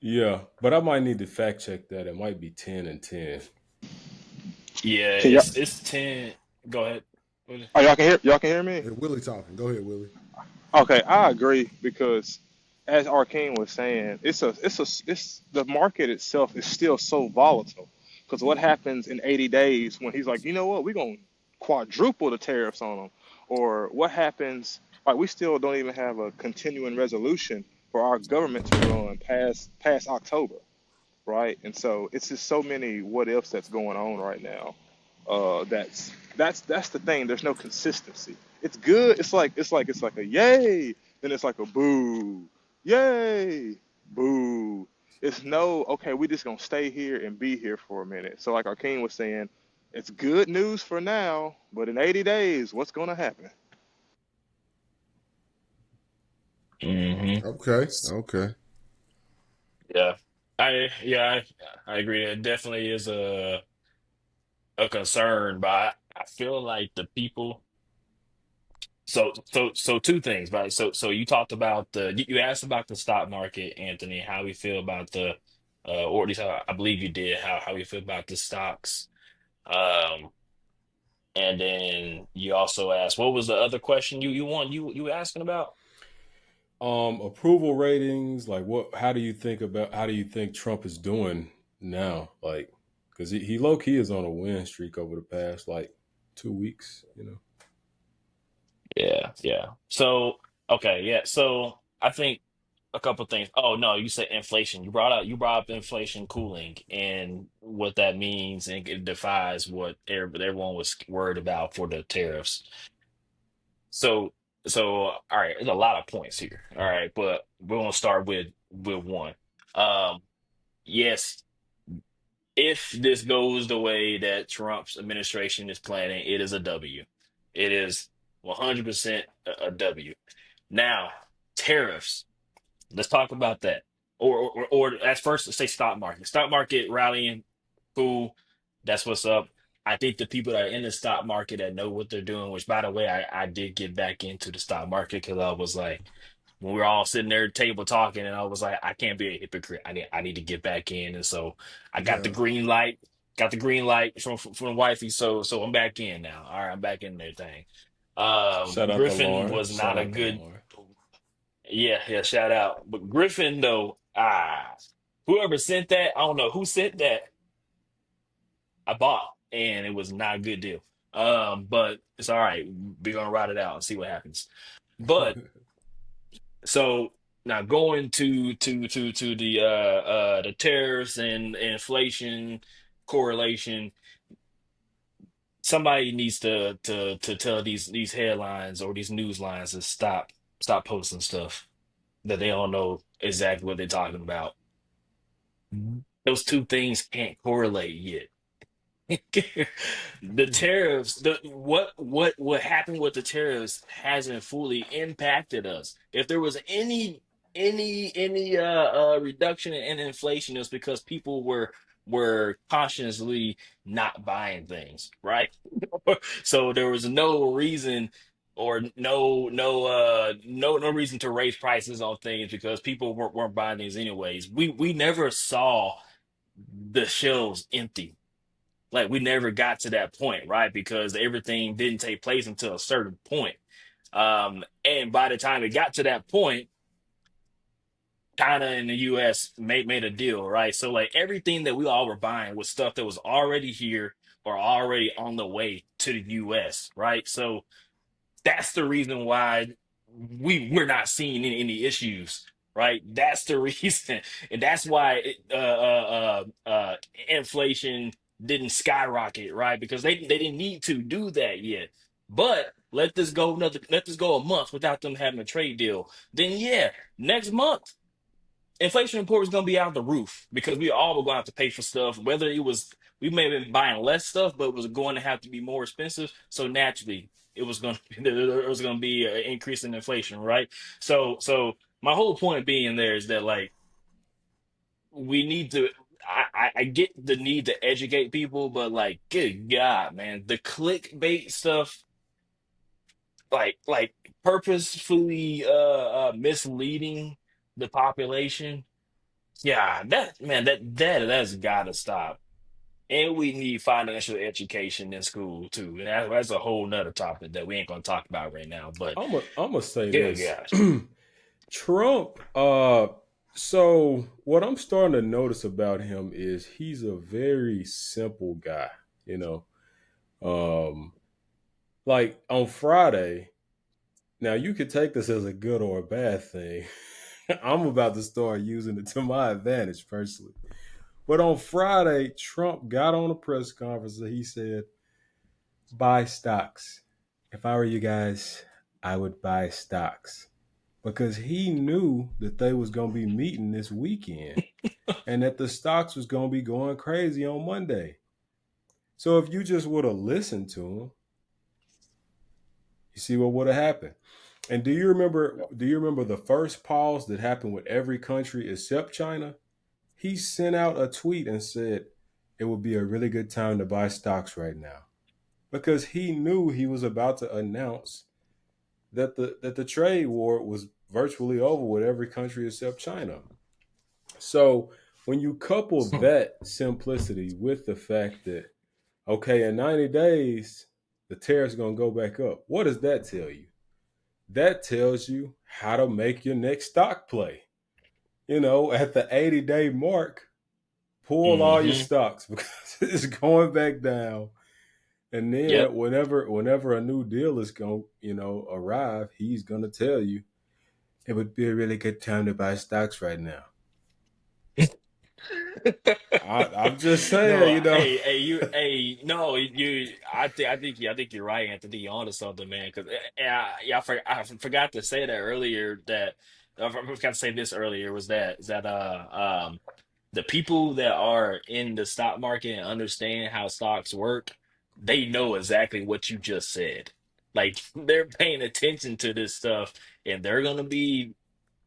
[SPEAKER 1] Yeah, but I might need to fact check that. It might be 10 and 10.
[SPEAKER 4] Yeah,
[SPEAKER 2] can y'all
[SPEAKER 4] it's 10. Go ahead.
[SPEAKER 2] oh y'all can hear me?
[SPEAKER 3] Hey, Willie talking. Go ahead, Willie.
[SPEAKER 2] Okay, I agree because as Arcane was saying, it's the market itself is still so volatile. Because what happens in 80 days when he's like, you know what, we're gonna quadruple the tariffs on them, or what happens? Like we still don't even have a continuing resolution for our government to run past October, right? And so it's just so many what ifs that's going on right now. That's the thing. There's no consistency. It's good. It's like a yay, then it's like a boo, yay, boo. It's no okay. We just gonna stay here and be here for a minute. So like Arcane was saying, it's good news for now, but in 80 days, what's gonna happen?
[SPEAKER 4] Hmm.
[SPEAKER 3] Okay. Okay.
[SPEAKER 4] Yeah. I agree. It definitely is a concern, but I feel like the people So two things, right? So you talked about you asked about the stock market, Anthony, how we feel about the or at least I believe you did, how we feel about the stocks. Um and then you also asked, what was the other question you were asking about?
[SPEAKER 1] Approval ratings, like what? How do you think Trump is doing now? Like, because he low key is on a win streak over the past like 2 weeks. You know.
[SPEAKER 4] Yeah, yeah. So, okay, yeah. So I think a couple things. Oh no, you said inflation. You brought up inflation cooling and what that means, and it defies what everyone was worried about for the tariffs. So, all right, there's a lot of points here. All right, but we're gonna start with one. Um, yes, if this goes the way that Trump's administration is planning, it is a W. It is 100% a W. Now, tariffs. Let's talk about that. Or at first, let's say stock market. Stock market rallying, cool. That's what's up. I think the people that are in the stock market that know what they're doing, which by the way, I did get back into the stock market because I was like, when we were all sitting there at the table talking, and I was like, I can't be a hypocrite. I need to get back in. And so I
[SPEAKER 3] Yeah.
[SPEAKER 4] got the green light from the wifey. So I'm back in now. All right, I'm back in there thing.
[SPEAKER 1] Shout out to
[SPEAKER 4] Griffin
[SPEAKER 1] Lauren.
[SPEAKER 4] was
[SPEAKER 1] Shout
[SPEAKER 4] not a
[SPEAKER 1] out to
[SPEAKER 4] good.
[SPEAKER 1] Lauren.
[SPEAKER 4] Yeah, yeah, shout out. But Griffin, though, whoever sent that, I don't know who sent that. I bought, and it was not a good deal. But it's all right. We're gonna ride it out and see what happens. But so now going to the tariffs and inflation correlation, somebody needs to tell these headlines or these news lines to stop posting stuff that they don't know exactly what they're talking about. Those two things can't correlate yet. The tariffs, what happened with the tariffs hasn't fully impacted us. If there was any reduction in inflation, it's because people were consciously not buying things, right? So there was no reason or no reason to raise prices on things because people weren't buying things anyways. We never saw the shelves empty, like we never got to that point, right? Because everything didn't take place until a certain point. And by the time it got to that point, China and the US made a deal, right? So like everything that we all were buying was stuff that was already here or already on the way to the US, right? So that's the reason why we're not seeing any issues, right? That's the reason, and that's why inflation didn't skyrocket, right? Because they didn't need to do that yet. But let this go a month without them having a trade deal. Then yeah, next month inflation report was going to be out the roof because we all were going to have to pay for stuff. Whether it was we may have been buying less stuff, but it was going to have to be more expensive. So naturally, it was going to there was going to be an increase in inflation, right? So my whole point being there is that like we need to. I get the need to educate people, but like, good God, man, the clickbait stuff, like purposefully misleading the population. Yeah, that man, that's gotta stop. And we need financial education in school too. And that's a whole nother topic that we ain't gonna talk about right now. But
[SPEAKER 1] I'm gonna say
[SPEAKER 4] good
[SPEAKER 1] this.
[SPEAKER 4] gosh.
[SPEAKER 1] Trump, so what I'm starting to notice about him is he's a very simple guy, you know. Um, like on Friday, now you could take this as a good or a bad thing. I'm about to start using it to my advantage personally. But on Friday, Trump got on a press conference and he said, buy stocks. If I were you guys, I would buy stocks. Because he knew that they was gonna be meeting this weekend and that the stocks was gonna be going crazy on Monday. So if you just would have listened to him, you see what would have happened. And do you remember the first pause that happened with every country except China? He sent out a tweet and said it would be a really good time to buy stocks right now. Because he knew he was about to announce that the trade war was virtually over with every country except China. So when you couple that simplicity with the fact that okay, in 90 days the tariff's gonna go back up, what does that tell you? That tells you how to make your next stock play. At the 80-day mark, pull all your
[SPEAKER 4] Hmm.
[SPEAKER 1] stocks because it's going back down. And
[SPEAKER 4] Yep.
[SPEAKER 1] then whenever a new deal is going, arrive, he's gonna tell you it would be a really good time to buy stocks right now. I'm just saying,
[SPEAKER 4] No, hey, no, I think you're right, Anthony. You're onto something, man. Because yeah, I forgot to say that earlier. I forgot to say this earlier was the people that are in the stock market and understand how stocks work, they know exactly what you just said. Like they're paying attention to this stuff, and they're gonna be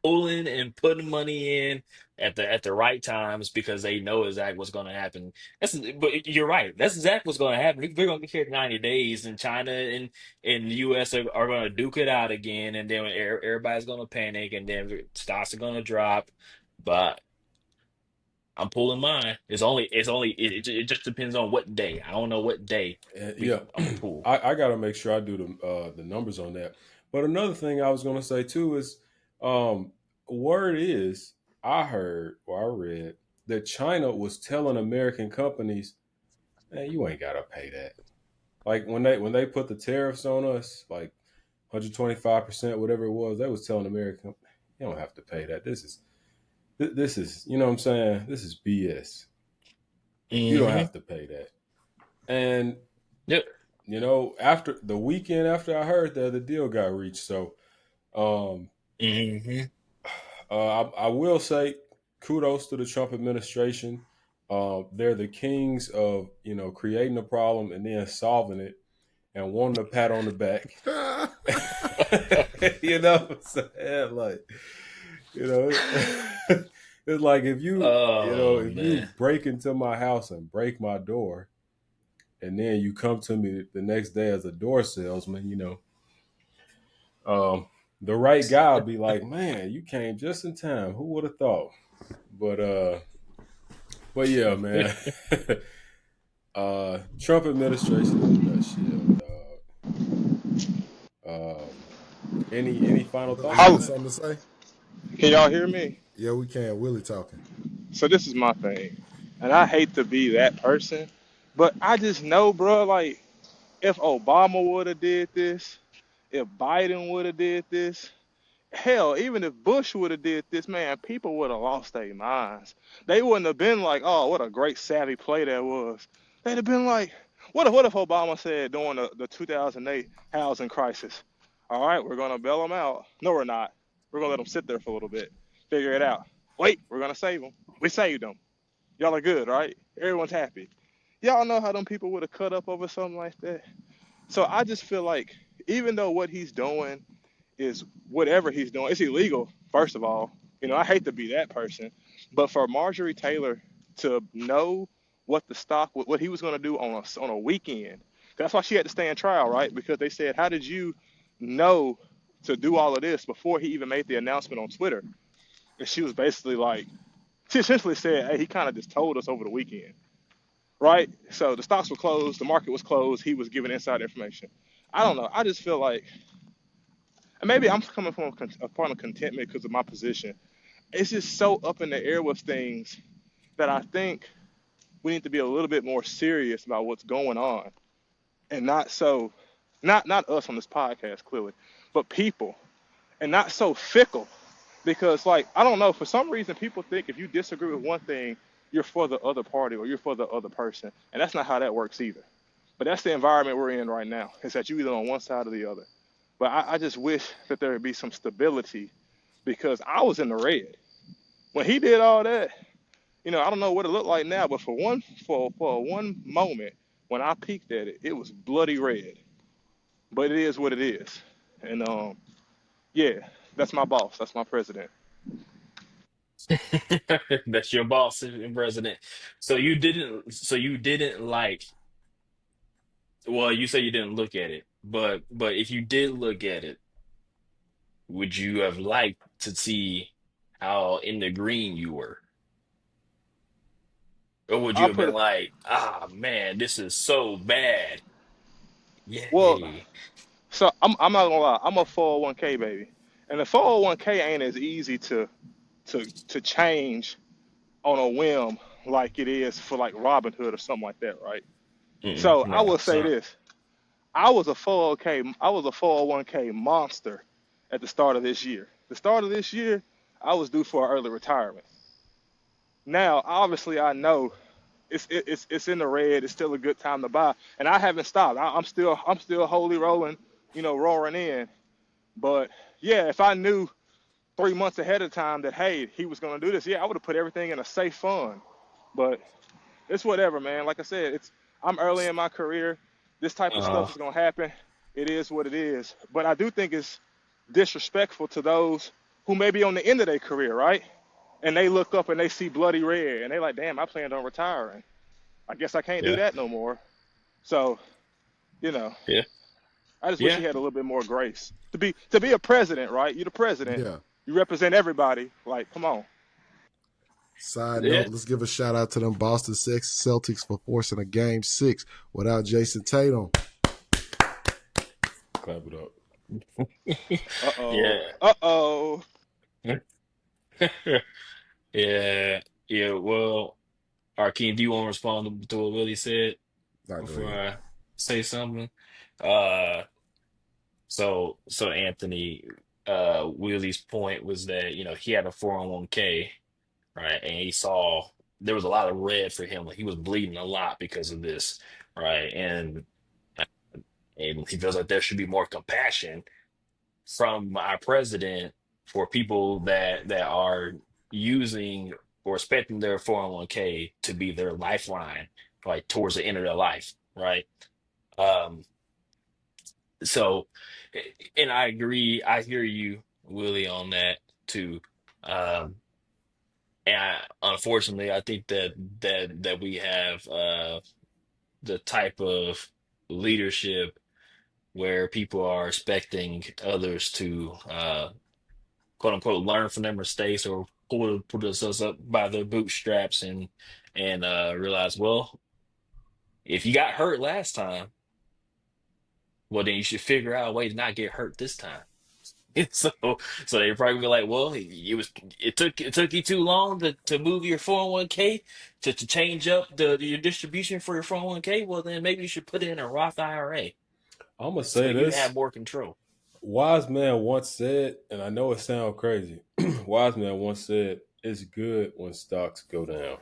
[SPEAKER 4] pulling and putting money in at the right times because they know exactly what's going to happen. But you're right. That's exactly what's going to happen. We're going to get here in 90 days, and China and the U.S. are going to duke it out again, and then everybody's going to panic, and then stocks are going to drop. But I'm pulling mine. It just depends on what day. I don't know what day
[SPEAKER 1] Yeah,
[SPEAKER 4] I'm gonna pull.
[SPEAKER 1] I got to make sure I do the numbers on that. But another thing I was going to say too is, um, word is I heard or I read that China was telling American companies, "Man, you ain't got to pay that." Like when they put the tariffs on us, like 125%, whatever it was, they was telling American, "You don't have to pay that. This is you know what I'm saying. This is BS. You don't
[SPEAKER 4] Hmm.
[SPEAKER 1] have to pay that." And
[SPEAKER 4] Yep.
[SPEAKER 1] after the weekend after I heard that, the deal got reached. So, um,
[SPEAKER 4] Hmm.
[SPEAKER 1] I will say kudos to the Trump administration. They're the kings of creating a problem and then solving it and wanting a pat on the back. You know what I'm saying? Like, you know, it's like if you,
[SPEAKER 4] Oh
[SPEAKER 1] if
[SPEAKER 4] man.
[SPEAKER 1] you break into my house and break my door, and then you come to me the next day as a door salesman, um, the right guy will be like, "Man, you came just in time. Who would have thought?" But but yeah, man. Trump administration in a nutshell, dog. Any final
[SPEAKER 3] Willie,
[SPEAKER 1] thoughts
[SPEAKER 3] you
[SPEAKER 1] on
[SPEAKER 3] got
[SPEAKER 2] How
[SPEAKER 1] that?
[SPEAKER 3] something to say?
[SPEAKER 2] can y'all hear me?
[SPEAKER 3] Yeah, we can. Willie talking.
[SPEAKER 2] So this is my thing, and I hate to be that person, but I just know, bro. Like if Obama would have did this, if Biden would have did this, hell, even if Bush would have did this, man, people would have lost their minds. They wouldn't have been like, "Oh, what a great savvy play that was." They'd have been like, "What if Obama said during the 2008 housing crisis, all right, we're gonna bail them out. No, we're not. We're gonna let them sit there for a little bit, figure it out. Wait, we're gonna save them. We saved them. Y'all are good, right? Everyone's happy. Y'all know how them people would have cut up over something like that. So I just feel like even though what he's doing is whatever he's doing, it's illegal, first of all. I hate to be that person, but for Marjorie Taylor to know what the stock, what he was going to do on a weekend, that's why she had to stay in trial, right? Because they said, how did you know to do all of this before he even made the announcement on Twitter? And she was basically like, she essentially said, hey, he kind of just told us over the weekend, right? So the stocks were closed, the market was closed, he was giving inside information. I don't know. I just feel like, and maybe I'm coming from a point of contentment because of my position. It's just so up in the air with things that I think we need to be a little bit more serious about what's going on, and not so, not us on this podcast clearly, but people, and not so fickle. Because like I don't know, for some reason people think if you disagree with one thing, you're for the other party or you're for the other person, and that's not how that works either. But that's the environment we're in right now. Is that you either on one side or the other. But I just wish that there would be some stability because I was in the red when he did all that. I don't know what it looked like now, but for one moment when I peeked at it, it was bloody red. But it is what it is, and yeah, that's my boss. That's my president.
[SPEAKER 4] That's your boss and president. So you didn't like, well, you say you didn't look at it, but if you did look at it, would you have liked to see how in the green you were? Or would you
[SPEAKER 2] I'll
[SPEAKER 4] have
[SPEAKER 2] put
[SPEAKER 4] been
[SPEAKER 2] it.
[SPEAKER 4] like, ah man, this is so bad.
[SPEAKER 2] Well,
[SPEAKER 4] Yay.
[SPEAKER 2] so I'm not gonna lie. I'm a 401k baby, and the 401k ain't as easy to change on a whim like it is for like Robinhood or something like that, right?
[SPEAKER 4] Mm-mm,
[SPEAKER 2] So I
[SPEAKER 4] no,
[SPEAKER 2] will
[SPEAKER 4] it's
[SPEAKER 2] say
[SPEAKER 4] not.
[SPEAKER 2] this: I was a 401k monster at the start of this year. The start of this year, I was due for an early retirement. Now, obviously, I know it's in the red. It's still a good time to buy, and I haven't stopped. I'm still wholly rolling, roaring in. But yeah, if I knew 3 months ahead of time that hey he was gonna do this, yeah, I would have put everything in a safe fund. But it's whatever, man. Like I said, I'm early in my career. This type of
[SPEAKER 4] Uh,
[SPEAKER 2] stuff is gonna happen. It is what it is. But I do think it's disrespectful to those who may be on the end of their career, right? And they look up and they see bloody red, and they like, damn, I planned on retiring. I guess I can't do
[SPEAKER 4] yeah,
[SPEAKER 2] that no more. So, you know,
[SPEAKER 4] yeah,
[SPEAKER 2] I just wish
[SPEAKER 4] yeah,
[SPEAKER 2] he had a little bit more grace. To be a president, right? You're the president.
[SPEAKER 3] Yeah.
[SPEAKER 2] You represent everybody. Like, come on.
[SPEAKER 3] Side
[SPEAKER 4] yeah.
[SPEAKER 3] note, let's give a shout out to them Boston Celtics for forcing a game 6 without Jason Tatum.
[SPEAKER 1] Clap it up.
[SPEAKER 2] Uh oh.
[SPEAKER 4] Yeah.
[SPEAKER 2] Uh oh.
[SPEAKER 4] Yeah, yeah. Well, Arkin, do you want to respond to what Willie said
[SPEAKER 3] Nah, go
[SPEAKER 4] before
[SPEAKER 3] ahead.
[SPEAKER 4] I say something? Uh, so Anthony, Willie's point was that, he had a 401k, right? And he saw there was a lot of red for him. Like he was bleeding a lot because of this, right? And he feels like there should be more compassion from our president for people that are using or expecting their 401k to be their lifeline, like towards the end of their life, right? Um, so, and I agree, I hear you, Willie, on that too. Um, and unfortunately, I think that we have the type of leadership where people are expecting others to quote unquote learn from their mistakes or pull themselves up by their bootstraps and realize, well, if you got hurt last time, well then you should figure out a way to not get hurt this time. So so they probably be like, well, it took you too long to move your 401k to change up your distribution for your 401k. Well then maybe you should put it in a Roth IRA
[SPEAKER 1] I'm gonna
[SPEAKER 4] so
[SPEAKER 1] say
[SPEAKER 4] you have
[SPEAKER 1] this.
[SPEAKER 4] more control.
[SPEAKER 1] Wise man once said, and I know it sounds crazy. Wise man once said, "It's good when stocks go down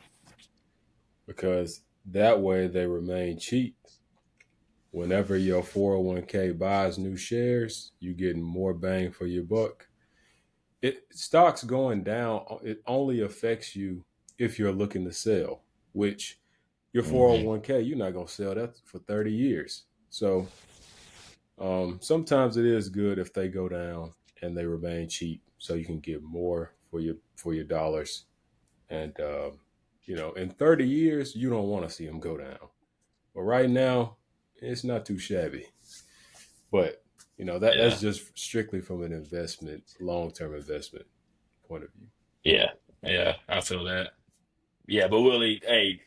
[SPEAKER 1] because that way they remain cheap. Whenever your 401k buys new shares, you getting more bang for your buck. It stocks going down, it only affects you if you're looking to sell, which your
[SPEAKER 4] Hmm.
[SPEAKER 1] 401k, you're not gonna sell that for 30 years. So sometimes it is good if they go down and they remain cheap, so you can get more for your dollars. And in 30 years, you don't want to see them go down. But right now, it's not too shabby. But that's
[SPEAKER 4] Yeah,
[SPEAKER 1] just strictly from an investment, long term investment point of view.
[SPEAKER 4] yeah, yeah. I feel that. Yeah, but Willie, hey,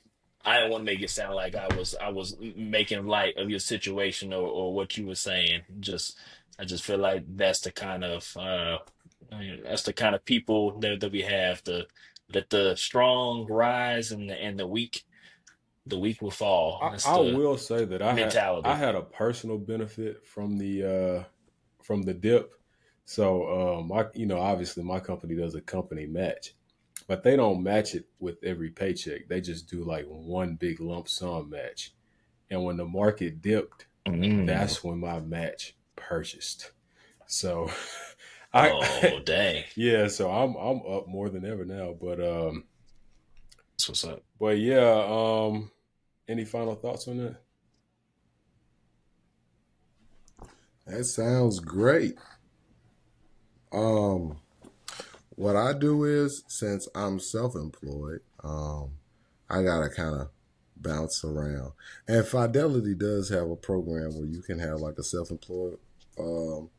[SPEAKER 4] I don't want to make it sound like I was making light of your situation or what you were saying. I just feel like that's the kind of people that we have to let the strong rise and the weak will fall. That's
[SPEAKER 1] I
[SPEAKER 4] the
[SPEAKER 1] will say that I
[SPEAKER 4] mentality.
[SPEAKER 1] had a personal benefit from the dip. So obviously my company does a company match, but they don't match it with every paycheck. They just do like one big lump sum match. And when the market dipped,
[SPEAKER 4] Mm.
[SPEAKER 1] that's when my match purchased. So I
[SPEAKER 4] Oh, dang.
[SPEAKER 1] yeah, so I'm up more than ever now.
[SPEAKER 4] That's what's up.
[SPEAKER 1] But yeah, any final thoughts on that?
[SPEAKER 3] That sounds great. Um, what I do is, since I'm self-employed, I gotta kind of bounce around. And Fidelity does have a program where you can have like a self-employed um,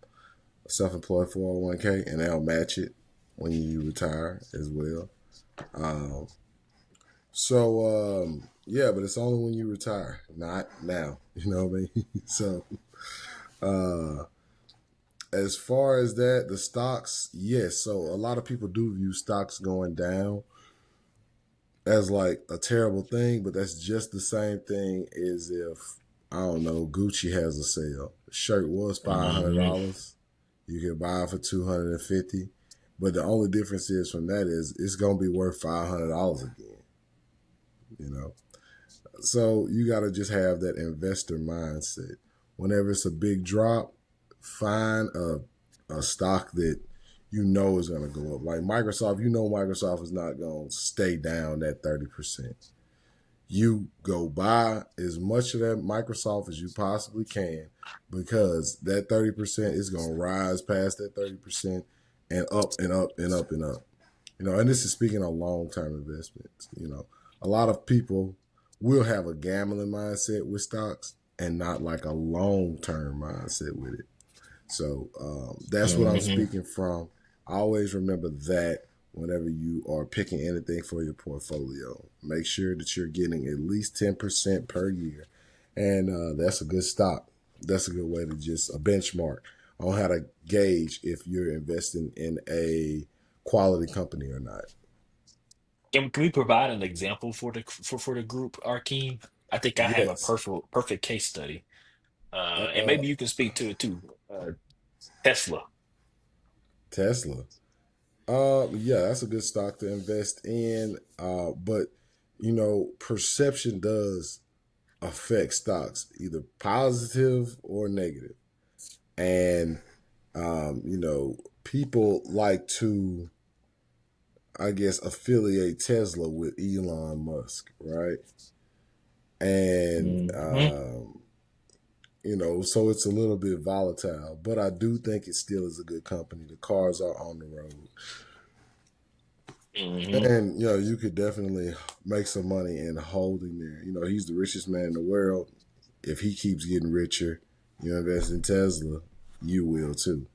[SPEAKER 3] self-employed 401k, and they'll match it when you retire as well. Um, yeah, but it's only when you retire, not now. You know what I mean? So uh, as far as that, the stocks, yes. So a lot of people do view stocks going down as like a terrible thing, but that's just the same thing as if, I don't know, Gucci has a sale. The shirt was
[SPEAKER 4] Hmm.
[SPEAKER 3] $500. You can buy it for 250, but the only difference is from that is it's gonna be worth $500 again. You know, so you got to just have that investor mindset. Whenever it's a big drop, find a stock that you know is going to go up. Like Microsoft, you know Microsoft is not going to stay down that 30%. You go buy as much of that Microsoft as you possibly can, because that 30% is going to rise past that 30% and up and up and up and up. And this is speaking of long-term investments. A lot of people will have a gambling mindset with stocks and not like a long-term mindset with it. So that's what I'm
[SPEAKER 4] Hmm.
[SPEAKER 3] speaking from. I always remember that whenever you are picking anything for your portfolio. Make sure that you're getting at least 10% per year. And that's a good stock. That's a good way to just a benchmark on how to gauge if you're investing in a quality company or not.
[SPEAKER 4] Can we provide an example for the group, Arkeem? I think I have a
[SPEAKER 3] Yes.
[SPEAKER 4] perfect case study, and
[SPEAKER 3] Uh,
[SPEAKER 4] maybe you can speak to it too. Tesla.
[SPEAKER 3] Tesla. Yeah, that's a good stock to invest in. But perception does affect stocks, either positive or negative. And people like to, I guess, affiliate Tesla with Elon Musk, right? And
[SPEAKER 4] Hmm.
[SPEAKER 3] so it's a little bit volatile, but I do think it still is a good company. The cars are on the road.
[SPEAKER 4] Hmm.
[SPEAKER 3] And you could definitely make some money in holding there. He's the richest man in the world. If he keeps getting richer, you invest in Tesla, you will too.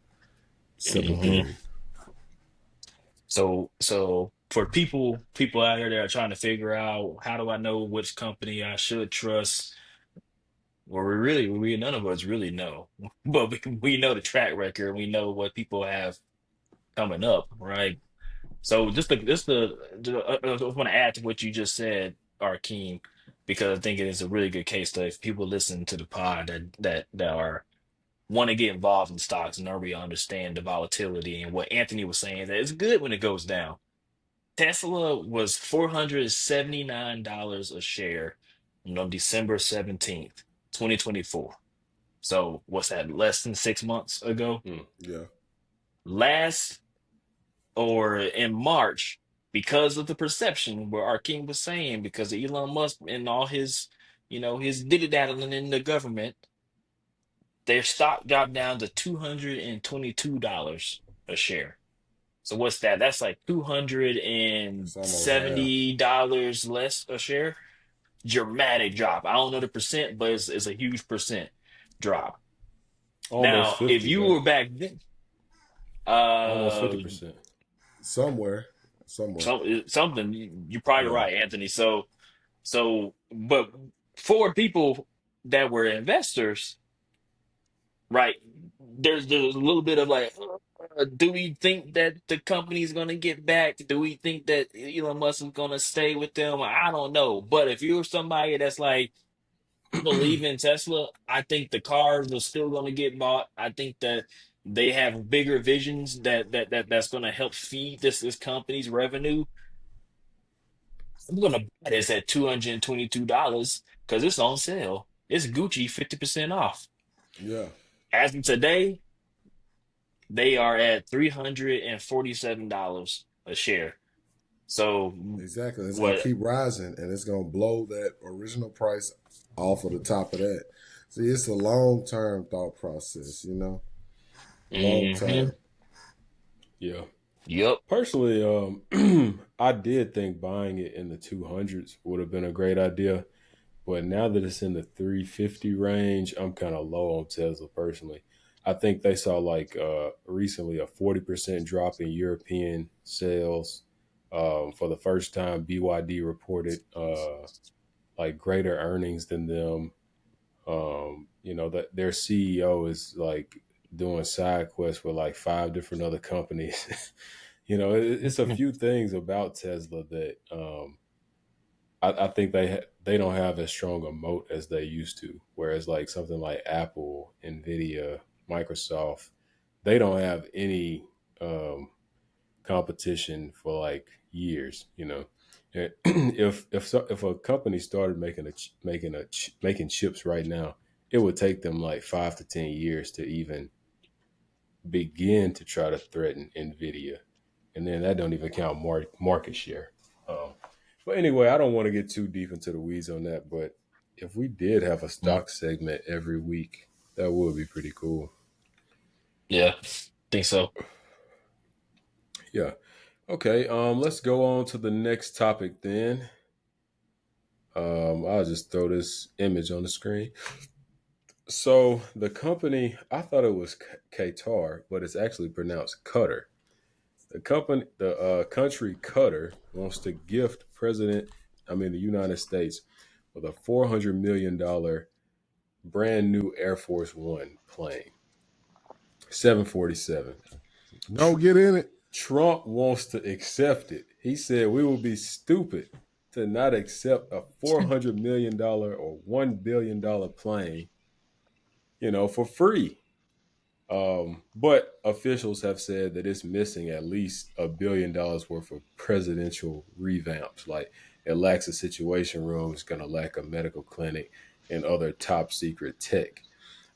[SPEAKER 3] Simple
[SPEAKER 4] Hmm.
[SPEAKER 3] theory.
[SPEAKER 4] So for people out here that are trying to figure out how do I know which company I should trust, well, we none of us really know, but we know the track record. We know what people have coming up, right? So I just want to add to what you just said, Arkeem, because I think it is a really good case study. If people listen to the pod that are want to get involved in stocks and already understand the volatility and what Anthony was saying, that it's good when it goes down. Tesla was $479 a share on December 17th, 2024. So what's that, less than 6 months ago?
[SPEAKER 1] Mm.
[SPEAKER 3] Yeah.
[SPEAKER 4] Last or in March, because of the perception where our king was saying, because of Elon Musk and all his, his diddy daddling in the government, their stock dropped down to $222 a share. So what's that? That's like two hundred and
[SPEAKER 3] It's almost half.
[SPEAKER 4] seventy dollars less a share. Dramatic drop. I don't know the percent, but it's a huge percent drop.
[SPEAKER 1] Almost
[SPEAKER 4] Now, if
[SPEAKER 1] 50,
[SPEAKER 4] you
[SPEAKER 1] right?
[SPEAKER 4] were back then,
[SPEAKER 1] Almost
[SPEAKER 4] uh,
[SPEAKER 1] 50%.
[SPEAKER 3] Somewhere. Somewhere.
[SPEAKER 4] something you're probably
[SPEAKER 3] Yeah.
[SPEAKER 4] right, Anthony. But for people that were investors, right? There's a little bit of like, do we think that the company's gonna get back? Do we think that Elon Musk is gonna stay with them? I don't know. But if you're somebody that's like, I believe in Tesla, I think the cars are still gonna get bought. I think that they have bigger visions that's gonna help feed this company's revenue. I'm gonna buy this at $222 because it's on sale. It's Gucci 50% off.
[SPEAKER 3] Yeah.
[SPEAKER 4] As of today, they are at $347 a share. So
[SPEAKER 3] Exactly. It's gonna
[SPEAKER 4] what?
[SPEAKER 3] keep rising, and it's gonna blow that original price off of the top of that. See, it's a long term thought process. Long
[SPEAKER 4] Hmm.
[SPEAKER 3] term.
[SPEAKER 1] Yeah.
[SPEAKER 4] Yep.
[SPEAKER 1] Personally, I did think buying it in the 200s would have been a great idea. But now that it's in the 350 range, I'm kind of low on Tesla personally. I think they saw like recently a 40% drop in European sales. For the first time, BYD reported like greater earnings than them. You know that their CEO is like doing side quests with like five different other companies. You know, it's a few things about Tesla that I think they don't have as strong a moat as they used to. Whereas like something like Apple, Nvidia, Microsoft, they don't have any um, competition for like years. You know, and if a company started making chips right now, it would take them like 5 to 10 years to even begin to try to threaten Nvidia, and then that don't even count market share. Um, but anyway, I don't want to get too deep into the weeds on that. But if we did have a
[SPEAKER 4] Mm.
[SPEAKER 1] stock segment every week, that would be pretty cool.
[SPEAKER 4] Yeah, think so.
[SPEAKER 1] Yeah. Okay. Let's go on to the next topic then. I'll just throw this image on the screen. So the company, I thought it was Qatar, but it's actually pronounced Qatar. The country Qatar wants to gift the United States, with a $400 million brand new Air Force One plane, 747.
[SPEAKER 3] No, get in it.
[SPEAKER 1] Trump wants to accept it. He said we will be stupid to not accept a $400 million or $1 billion plane, for free. But officials have said that it's missing at least $1 billion worth of presidential revamps. Like it lacks a situation room, it's going to lack a medical clinic and other top secret tech.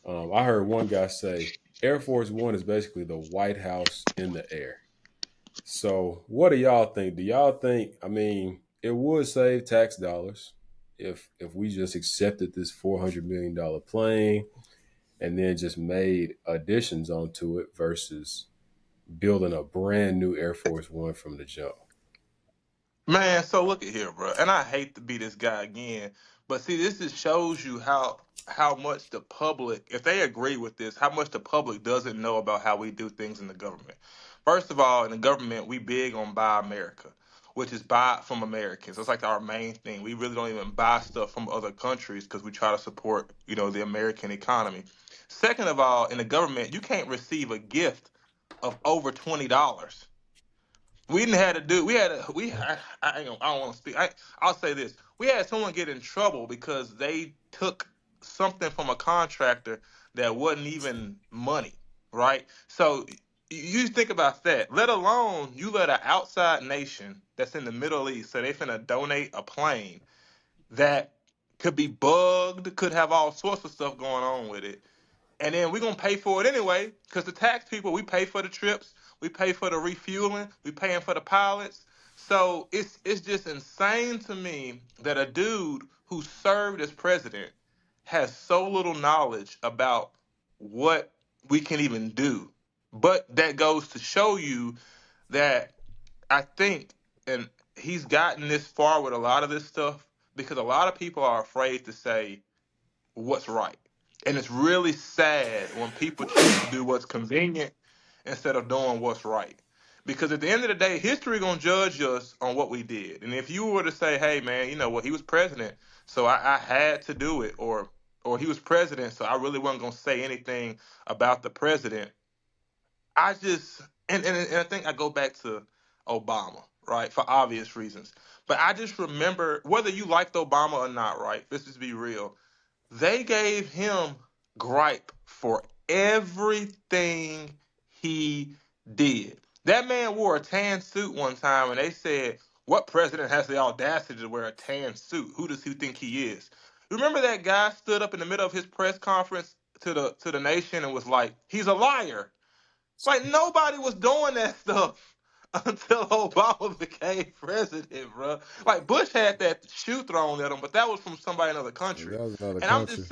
[SPEAKER 1] I heard one guy say Air Force One is basically the White House in the air. So, what do y'all think? Do y'all think? I mean, it would save tax dollars if we just accepted this $400 million plane and then just made additions onto it versus building a brand new Air Force One from the jump.
[SPEAKER 2] Man, so look at here, bro. And I hate to be this guy again, but see, this just shows you how much the public, if they agree with this, how much the public doesn't know about how we do things in the government. First of all, in the government, we big on buy America, which is buy from Americans. That's like our main thing. We really don't even buy stuff from other countries because we try to support, the American economy. Second of all, in the government, you can't receive a gift of over $20. We didn't have to do. We had a. We. I don't want to speak. I'll say this. We had someone get in trouble because they took something from a contractor that wasn't even money, right? So you think about that. Let alone you let an outside nation that's in the Middle East say they finna donate a plane that could be bugged, could have all sorts of stuff going on with it, and then we're gonna pay for it anyway, because the tax people, we pay for the trips, we pay for the refueling, we paying for the pilots. So it's just insane to me that a dude who served as president has so little knowledge about what we can even do. But that goes to show you that I think, and he's gotten this far with a lot of this stuff because a lot of people are afraid to say what's right. And it's really sad when people choose to do what's convenient instead of doing what's right. Because at the end of the day, history gonna judge us on what we did. And if you were to say, "Hey, man, you know what? He was president, so I had to do it," or "He was president, so I really wasn't gonna say anything about the president," I just and I think I go back to Obama, right, for obvious reasons. But I just remember whether you liked Obama or not, right? Let's just be real, they gave him gripe for everything he did. That man wore a tan suit one time, and they said, "What president has the audacity to wear a tan suit? Who does he think he is?" Remember that guy stood up in the middle of his press conference to the nation and was like, "He's a liar." Like nobody was doing that stuff until Obama became president, bro. Like Bush had that shoe thrown at him, but that was from somebody in another
[SPEAKER 3] And
[SPEAKER 2] country.
[SPEAKER 3] that was another
[SPEAKER 2] And
[SPEAKER 3] country.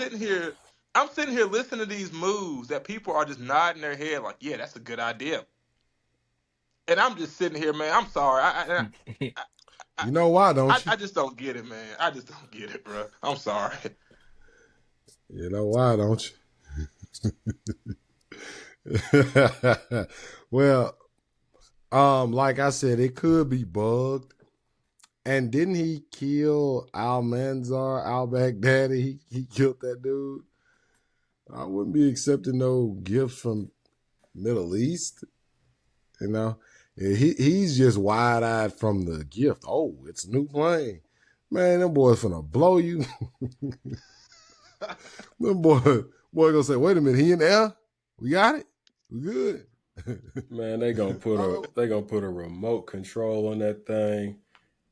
[SPEAKER 2] I'm sitting here listening to these moves that people are just nodding their head like, yeah, that's a good idea. And I'm just sitting here, man. I'm sorry. I,
[SPEAKER 3] You know why,
[SPEAKER 2] I,
[SPEAKER 3] don't you?
[SPEAKER 2] I just don't get it, man. I just don't get it, bro. I'm sorry.
[SPEAKER 3] You know why, don't you? Well, like I said, it could be bugged. And didn't he kill Al Manzar, Al Baghdadi? He killed that dude. I wouldn't be accepting no gifts from Middle East. You know, he's just wide eyed from the gift. Oh, it's a new plane, man. Them boys finna blow you. Them boy gonna say, wait a minute, he in the air? We got it. We good.
[SPEAKER 1] Man, they gonna put a
[SPEAKER 3] Oh,
[SPEAKER 1] they gonna put a remote control on that thing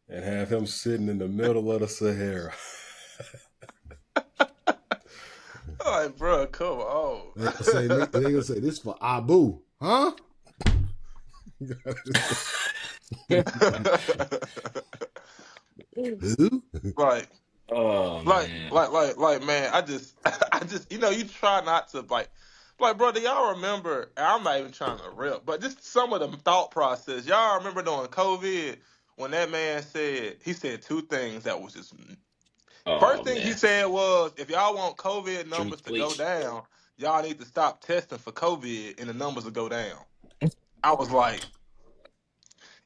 [SPEAKER 1] and have him sitting in the middle of the Sahara.
[SPEAKER 2] Like, bro, come on.
[SPEAKER 3] they gonna say this for Abu, huh? Who?
[SPEAKER 2] like,
[SPEAKER 4] Oh
[SPEAKER 2] like,
[SPEAKER 4] man.
[SPEAKER 2] man. I just, you try not to like, bro. Do y'all remember? I'm not even trying to rip, but just some of the thought process. Y'all remember during COVID when that man said he said two things that was just
[SPEAKER 4] Oh
[SPEAKER 2] first thing he
[SPEAKER 4] man.
[SPEAKER 2] said was if y'all want COVID numbers
[SPEAKER 4] Drink
[SPEAKER 2] to go
[SPEAKER 4] bleach.
[SPEAKER 2] down, y'all need to stop testing for COVID and the numbers will go down. I was like,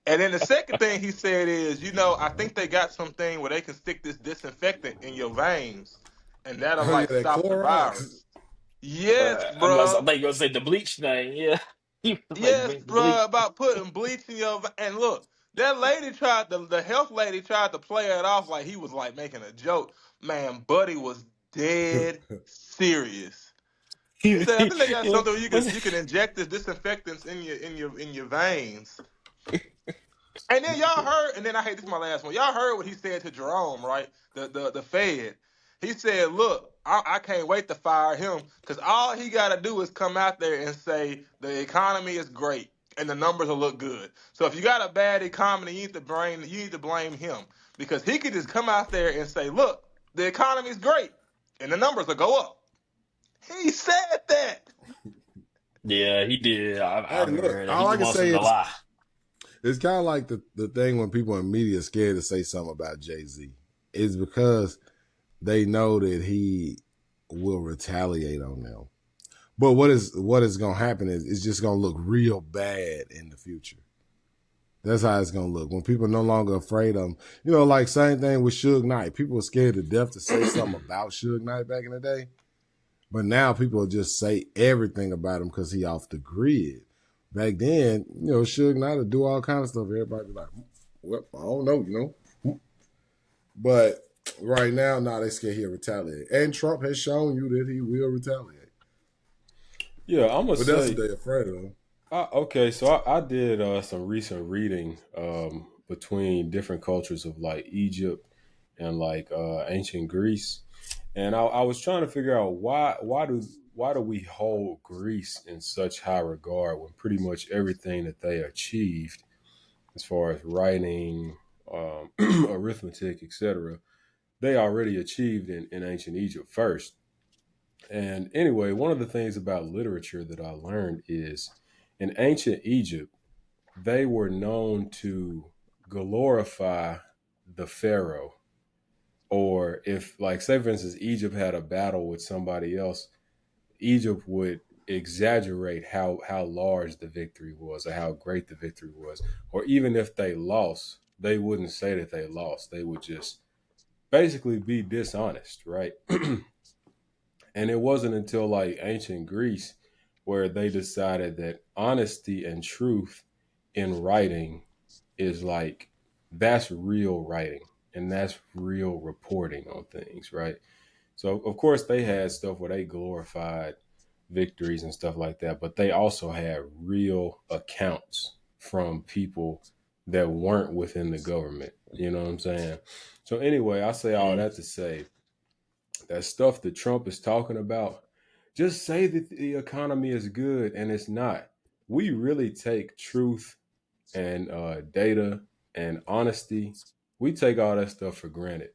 [SPEAKER 2] and then the second thing he said is, I think they got something where they can stick this disinfectant in your veins, and that'll
[SPEAKER 3] Oh yeah,
[SPEAKER 2] like
[SPEAKER 3] that
[SPEAKER 2] stop the
[SPEAKER 3] Clorox.
[SPEAKER 2] virus. Yes,
[SPEAKER 4] I
[SPEAKER 2] bruh.
[SPEAKER 4] thought you were gonna say the bleach thing. Yeah. He was like
[SPEAKER 2] Yes,
[SPEAKER 4] drink bleach.
[SPEAKER 2] bruh. About putting bleach in your and look, that lady tried the health lady tried to play it off like he was like making a joke. Man, Buddy was dead serious. He said, I think they got something where
[SPEAKER 4] Was
[SPEAKER 2] you can inject this disinfectants in your veins. And then y'all heard, and then I hate this is my last one. Y'all heard what he said to Jerome, right? The Fed. He said, "Look, I can't wait to fire him because all he got to do is come out there and say the economy is great and the numbers will look good. So if you got a bad economy, you need to blame him because he could just come out there and say, look, the economy is great and the numbers will go up. He said that.
[SPEAKER 4] Yeah, he did. I
[SPEAKER 3] Hey,
[SPEAKER 4] remember
[SPEAKER 3] look,
[SPEAKER 4] hearing that. He
[SPEAKER 3] all I
[SPEAKER 4] just
[SPEAKER 3] can
[SPEAKER 4] wants
[SPEAKER 3] say
[SPEAKER 4] him to
[SPEAKER 3] is
[SPEAKER 4] lie.
[SPEAKER 3] it's kind of like the thing when people in media are scared to say something about Jay-Z. It's because they know that he will retaliate on them. But what is gonna happen is it's just gonna look real bad in the future. That's how it's gonna look when people are no longer afraid of him. Like same thing with Suge Knight. People were scared to death to say something about Suge Knight back in the day, but now people just say everything about him because he off the grid. Back then, Suge Knight would do all kind of stuff. Everybody be like, "Well, I don't know." But right now, they scared he'll retaliate, and Trump has shown you that he will retaliate.
[SPEAKER 1] Yeah, I'm gonna
[SPEAKER 3] But that's what
[SPEAKER 1] say.
[SPEAKER 3] they're afraid of.
[SPEAKER 1] Okay, so I did some recent reading between different cultures of like Egypt and like ancient Greece, and I was trying to figure out why do we hold Greece in such high regard when pretty much everything that they achieved as far as writing, arithmetic, etc., they already achieved in ancient Egypt first. And anyway, one of the things about literature that I learned is in ancient Egypt, they were known to glorify the pharaoh. Or if, like, say, for instance, Egypt had a battle with somebody else, Egypt would exaggerate how large the victory was or how great the victory was. Or even if they lost, they wouldn't say that they lost. They would just basically be dishonest, right? And it wasn't until like ancient Greece where they decided that honesty and truth in writing is like that's real writing and that's real reporting on things, right? So of course they had stuff where they glorified victories and stuff like that, but they also had real accounts from people that weren't within the government. You know what I'm saying? So anyway, I say all
[SPEAKER 4] Mm.
[SPEAKER 1] that to say that stuff that Trump is talking about, just say that the economy is good and it's not. We really take truth and data and honesty, we take all that stuff for granted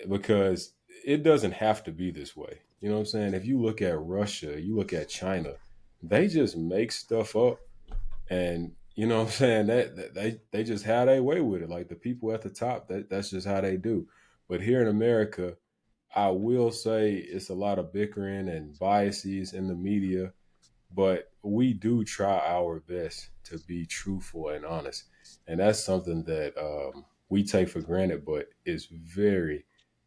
[SPEAKER 1] because it doesn't have to be this way. You know what I'm saying? If you look at Russia, you look at China, they just make stuff up and you know what I'm saying that they just have their way with it. Like the people at the top, that's just how they do. But here in America, I will say it's a lot of bickering and biases in the media. but we do try our best to be truthful and honest, and that's something that we take for granted, but it's very,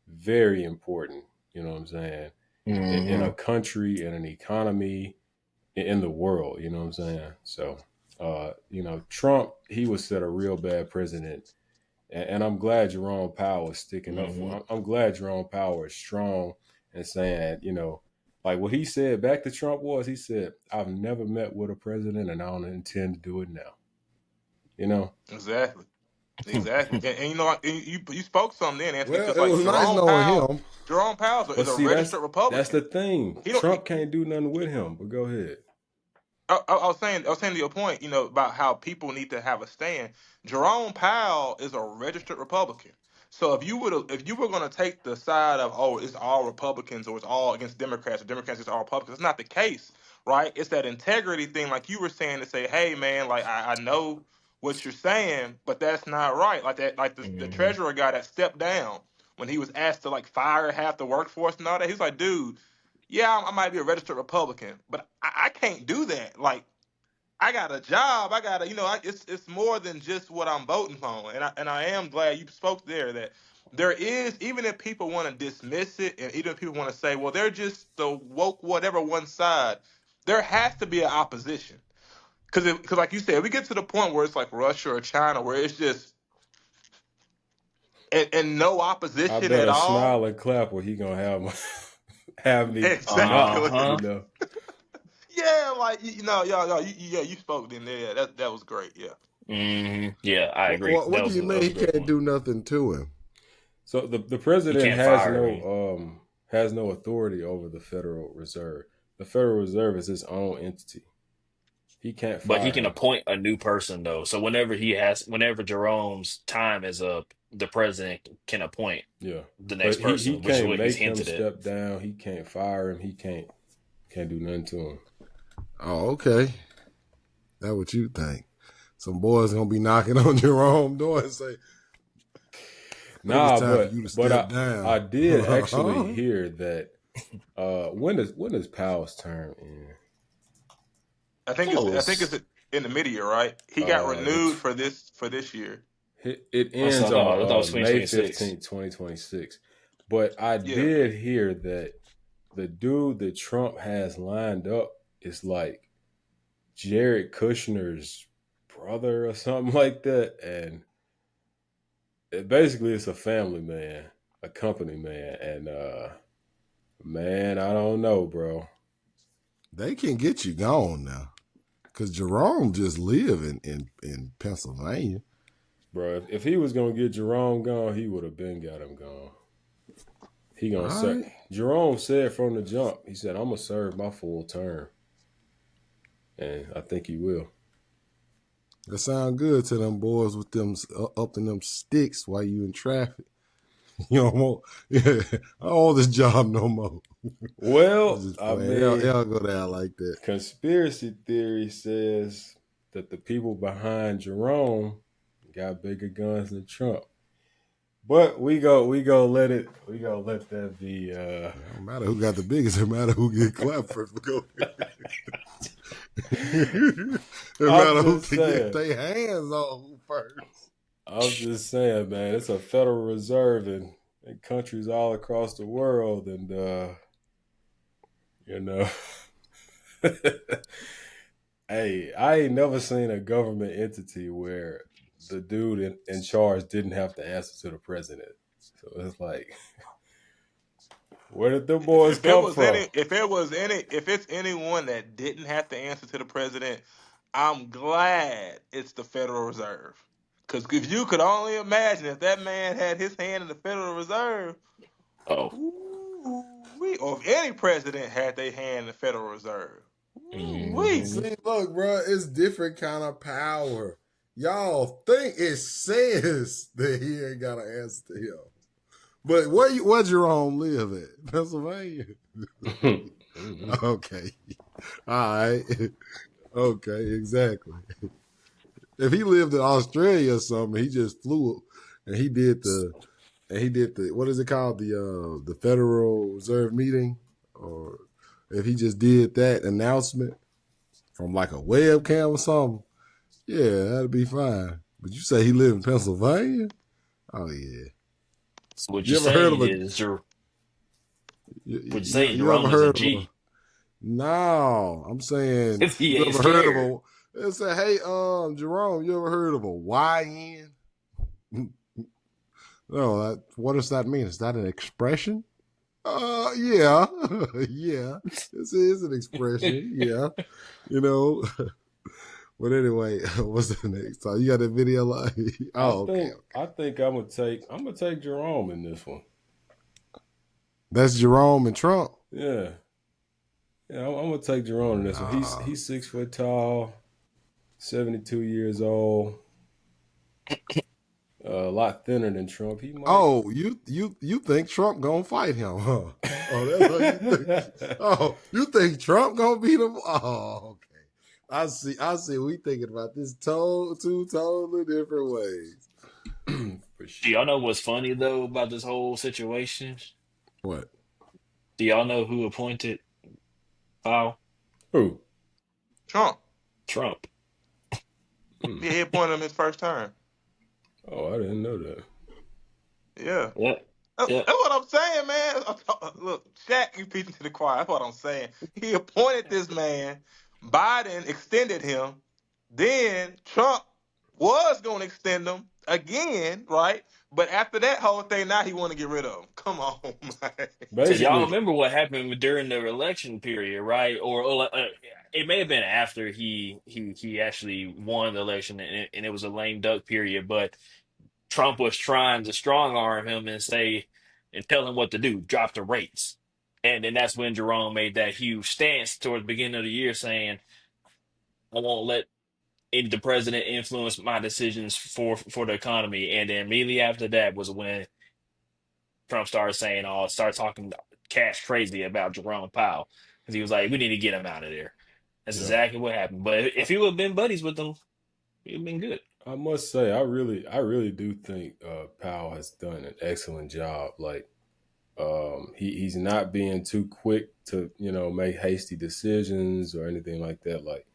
[SPEAKER 1] very important. You know what I'm saying? In a
[SPEAKER 4] Hmm.
[SPEAKER 1] country, in an economy, in the world. You know what I'm saying? So, Trump, he was set a real bad president, and I'm glad Jerome Powell is sticking up for.
[SPEAKER 4] Hmm.
[SPEAKER 1] I'm glad Jerome Powell is strong and saying, like what he said back to Trump was, he said, "I've never met with a president, and I don't intend to do it now." You know,
[SPEAKER 7] Exactly. Exactly. And you know, you spoke something then, Anthony,
[SPEAKER 3] Well,
[SPEAKER 7] because
[SPEAKER 3] it
[SPEAKER 7] like
[SPEAKER 3] was nice knowing him.
[SPEAKER 7] Jerome Powell
[SPEAKER 1] but
[SPEAKER 7] is a
[SPEAKER 1] see, that's
[SPEAKER 7] registered
[SPEAKER 1] that's the
[SPEAKER 7] Republican.
[SPEAKER 1] thing.
[SPEAKER 7] He don't.
[SPEAKER 1] Trump can't do nothing with him. But go ahead.
[SPEAKER 7] I was saying to your point, about how people need to have a stand. Jerome Powell is a registered Republican. So if you were going to take the side of, oh, it's all Republicans or it's all against Democrats or Democrats against all Republicans, it's not the case, right? It's that integrity thing, like you were saying, to say, hey man, like I know what you're saying, but that's not right. Like that, like the
[SPEAKER 4] Hmm.
[SPEAKER 7] treasurer guy that stepped down when he was asked to like fire half the workforce and all that. He's like, dude, yeah, I might be a registered Republican, but I can't do that. Like, I got a job. I got to, it's more than just what I'm voting on. And I am glad you spoke there that there is, even if people want to dismiss it, and even if people want to say, well, they're just the woke whatever one side, there has to be an opposition. Because like you said, we get to the point where it's like Russia or China, where it's just and no
[SPEAKER 1] I
[SPEAKER 7] opposition at
[SPEAKER 1] better smile
[SPEAKER 7] all.
[SPEAKER 1] and clap, or he gonna have me knocked.
[SPEAKER 7] Exactly.
[SPEAKER 1] You
[SPEAKER 4] Uh-huh.
[SPEAKER 1] know.
[SPEAKER 7] Yeah, like y'all, yeah, you spoke then. Yeah, that was great. Yeah.
[SPEAKER 4] Hmm. Yeah, I agree.
[SPEAKER 3] What do you
[SPEAKER 4] That
[SPEAKER 3] mean
[SPEAKER 4] was a
[SPEAKER 3] he
[SPEAKER 4] great
[SPEAKER 3] can't
[SPEAKER 4] point.
[SPEAKER 3] do nothing to him?
[SPEAKER 1] So the
[SPEAKER 4] He
[SPEAKER 1] president
[SPEAKER 4] can't
[SPEAKER 1] has
[SPEAKER 4] fire him,
[SPEAKER 1] no authority over the Federal Reserve. The Federal Reserve is his own entity. He can't
[SPEAKER 4] but he
[SPEAKER 1] fire
[SPEAKER 4] can
[SPEAKER 1] him.
[SPEAKER 4] appoint a new person though. So whenever Jerome's time is up, the president can appoint
[SPEAKER 1] Yeah,
[SPEAKER 4] the next
[SPEAKER 1] but he
[SPEAKER 4] person, which is
[SPEAKER 1] can't
[SPEAKER 4] what he's
[SPEAKER 1] make him
[SPEAKER 4] hinted at.
[SPEAKER 1] step down. He can't fire him. He can't do nothing to him.
[SPEAKER 3] Oh, okay. That's what you think. Some boys gonna be knocking on Jerome door and say, maybe it's
[SPEAKER 1] Nah,
[SPEAKER 3] time for
[SPEAKER 1] but
[SPEAKER 3] you to
[SPEAKER 1] but
[SPEAKER 3] step
[SPEAKER 1] I
[SPEAKER 3] down.
[SPEAKER 1] did actually hear that. When does Powell's term end?
[SPEAKER 7] I think
[SPEAKER 4] That
[SPEAKER 7] it's in the media, right? He got
[SPEAKER 1] The
[SPEAKER 7] renewed for this year.
[SPEAKER 1] it
[SPEAKER 4] was
[SPEAKER 1] ends
[SPEAKER 4] I thought it
[SPEAKER 1] on
[SPEAKER 4] was
[SPEAKER 1] May
[SPEAKER 4] 2026.
[SPEAKER 1] 15th, 2026. But I
[SPEAKER 7] Yeah.
[SPEAKER 1] did hear that the dude that Trump has lined up is like Jared Kushner's brother or something like that, and basically it's a family man, a company man, and man, I don't know, bro.
[SPEAKER 3] They can get you gone now. Cause Jerome just live in Pennsylvania.
[SPEAKER 1] Bro, if he was gonna get Jerome gone, he would have been got him gone. He
[SPEAKER 3] All
[SPEAKER 1] gonna serve.
[SPEAKER 3] right.
[SPEAKER 1] Jerome said from the jump, he said, "I'm gonna serve my full term," and I think he will.
[SPEAKER 3] That sound good to them boys with them up in them sticks while you in traffic. You don't want, yeah, I don't want this job no more. I'm
[SPEAKER 1] Well,
[SPEAKER 3] just
[SPEAKER 1] I
[SPEAKER 3] playing.
[SPEAKER 1] mean,
[SPEAKER 3] Y'all go down like that.
[SPEAKER 1] conspiracy theory says that the people behind Jerome got bigger guns than Trump. But we go let that be.
[SPEAKER 3] It don't matter who got the biggest. It matter who get clapped first. Go. It
[SPEAKER 1] I'm
[SPEAKER 3] matter who
[SPEAKER 1] just
[SPEAKER 3] can get
[SPEAKER 1] saying.
[SPEAKER 3] their hands on who first.
[SPEAKER 1] I'm just saying, man. It's a Federal Reserve in countries all across the world, and you know, hey, I ain't never seen a government entity where the dude in charge didn't have to answer to the president. So it's like, where did the boys
[SPEAKER 7] If it
[SPEAKER 1] come
[SPEAKER 7] was
[SPEAKER 1] from?
[SPEAKER 7] any, if it was any, if it's anyone that didn't have to answer to the president, I'm glad it's the Federal Reserve. Because if you could only imagine if that man had his hand in the Federal Reserve,
[SPEAKER 4] Oh.
[SPEAKER 7] or if any president had their hand in the Federal Reserve, we.
[SPEAKER 4] Hmm.
[SPEAKER 3] See, look, bro, it's different kind of power. Y'all think it says that he ain't got an answer to him. But where Jerome live at? Pennsylvania.
[SPEAKER 1] Mhm.
[SPEAKER 3] Okay. All right. Okay, exactly. If he lived in Australia or something, he just flew and he did the what is it called? The Federal Reserve meeting? Or if he just did that announcement, from like a webcam or something, yeah, that'd be fine. But you say he live in Pennsylvania? Oh yeah.
[SPEAKER 4] So what
[SPEAKER 3] You
[SPEAKER 4] you're
[SPEAKER 3] ever heard of
[SPEAKER 4] saying
[SPEAKER 3] a
[SPEAKER 4] is what you're
[SPEAKER 3] you,
[SPEAKER 4] saying,
[SPEAKER 3] you ever
[SPEAKER 4] Jerome is a
[SPEAKER 3] heard of a
[SPEAKER 4] G.
[SPEAKER 3] no, I'm saying
[SPEAKER 4] He
[SPEAKER 3] you
[SPEAKER 4] ain't
[SPEAKER 3] ever heard of
[SPEAKER 4] scared.
[SPEAKER 3] a they say, hey, Jerome, you ever heard of a YN? No, what does that mean? Is that an expression? Yeah. Yeah. This is an expression. Yeah. You know. But anyway, what's the next? So you got that video like oh, okay.
[SPEAKER 1] I think I'm gonna take Jerome in this one.
[SPEAKER 3] That's Jerome and Trump.
[SPEAKER 1] Yeah. Yeah, I'm gonna take Jerome in this one.
[SPEAKER 3] Nah.
[SPEAKER 1] He's 6 foot tall, 72 years old, a lot thinner than Trump. He might.
[SPEAKER 3] Oh, you think Trump gonna fight him, huh? Oh, that's what you think. Oh, you think Trump gonna beat him? Oh, okay. I see. We thinking about this two totally different ways.
[SPEAKER 1] For
[SPEAKER 4] Do y'all
[SPEAKER 1] sure.
[SPEAKER 4] know what's funny though about this whole situation?
[SPEAKER 3] What?
[SPEAKER 4] Do y'all know who appointed Powell?
[SPEAKER 1] Who?
[SPEAKER 7] Trump.
[SPEAKER 4] Trump.
[SPEAKER 1] Hmm.
[SPEAKER 7] Yeah, he appointed him his first term.
[SPEAKER 1] Oh, I didn't know that.
[SPEAKER 7] Yeah.
[SPEAKER 4] Yep.
[SPEAKER 7] That's
[SPEAKER 4] Yep.
[SPEAKER 7] what I'm saying, man. Look, Shaq, you preaching to the choir. That's what I'm saying. He appointed this man. Biden extended him. Then Trump was going to extend him again, right? But after that whole thing, now he want to get rid of him. Come on, man.
[SPEAKER 4] Because y'all
[SPEAKER 1] Basically,
[SPEAKER 4] remember what happened during the election period, right? Or it may have been after he actually won the election, and it was a lame duck period. But Trump was trying to strong arm him and say and tell him what to do, drop the rates. And then that's when Jerome made that huge stance towards the beginning of the year saying, I won't let the president influence my decisions for the economy. And then immediately after that was when Trump started saying, "Oh, start talking cash crazy about Jerome Powell," because he was like, "We need to get him out of there." That's
[SPEAKER 1] yeah.
[SPEAKER 4] exactly what happened. But if he would have been buddies with them, he'd have been good.
[SPEAKER 1] I must say, I really do think Powell has done an excellent job. Like, he's not being too quick to make hasty decisions or anything like that. Like,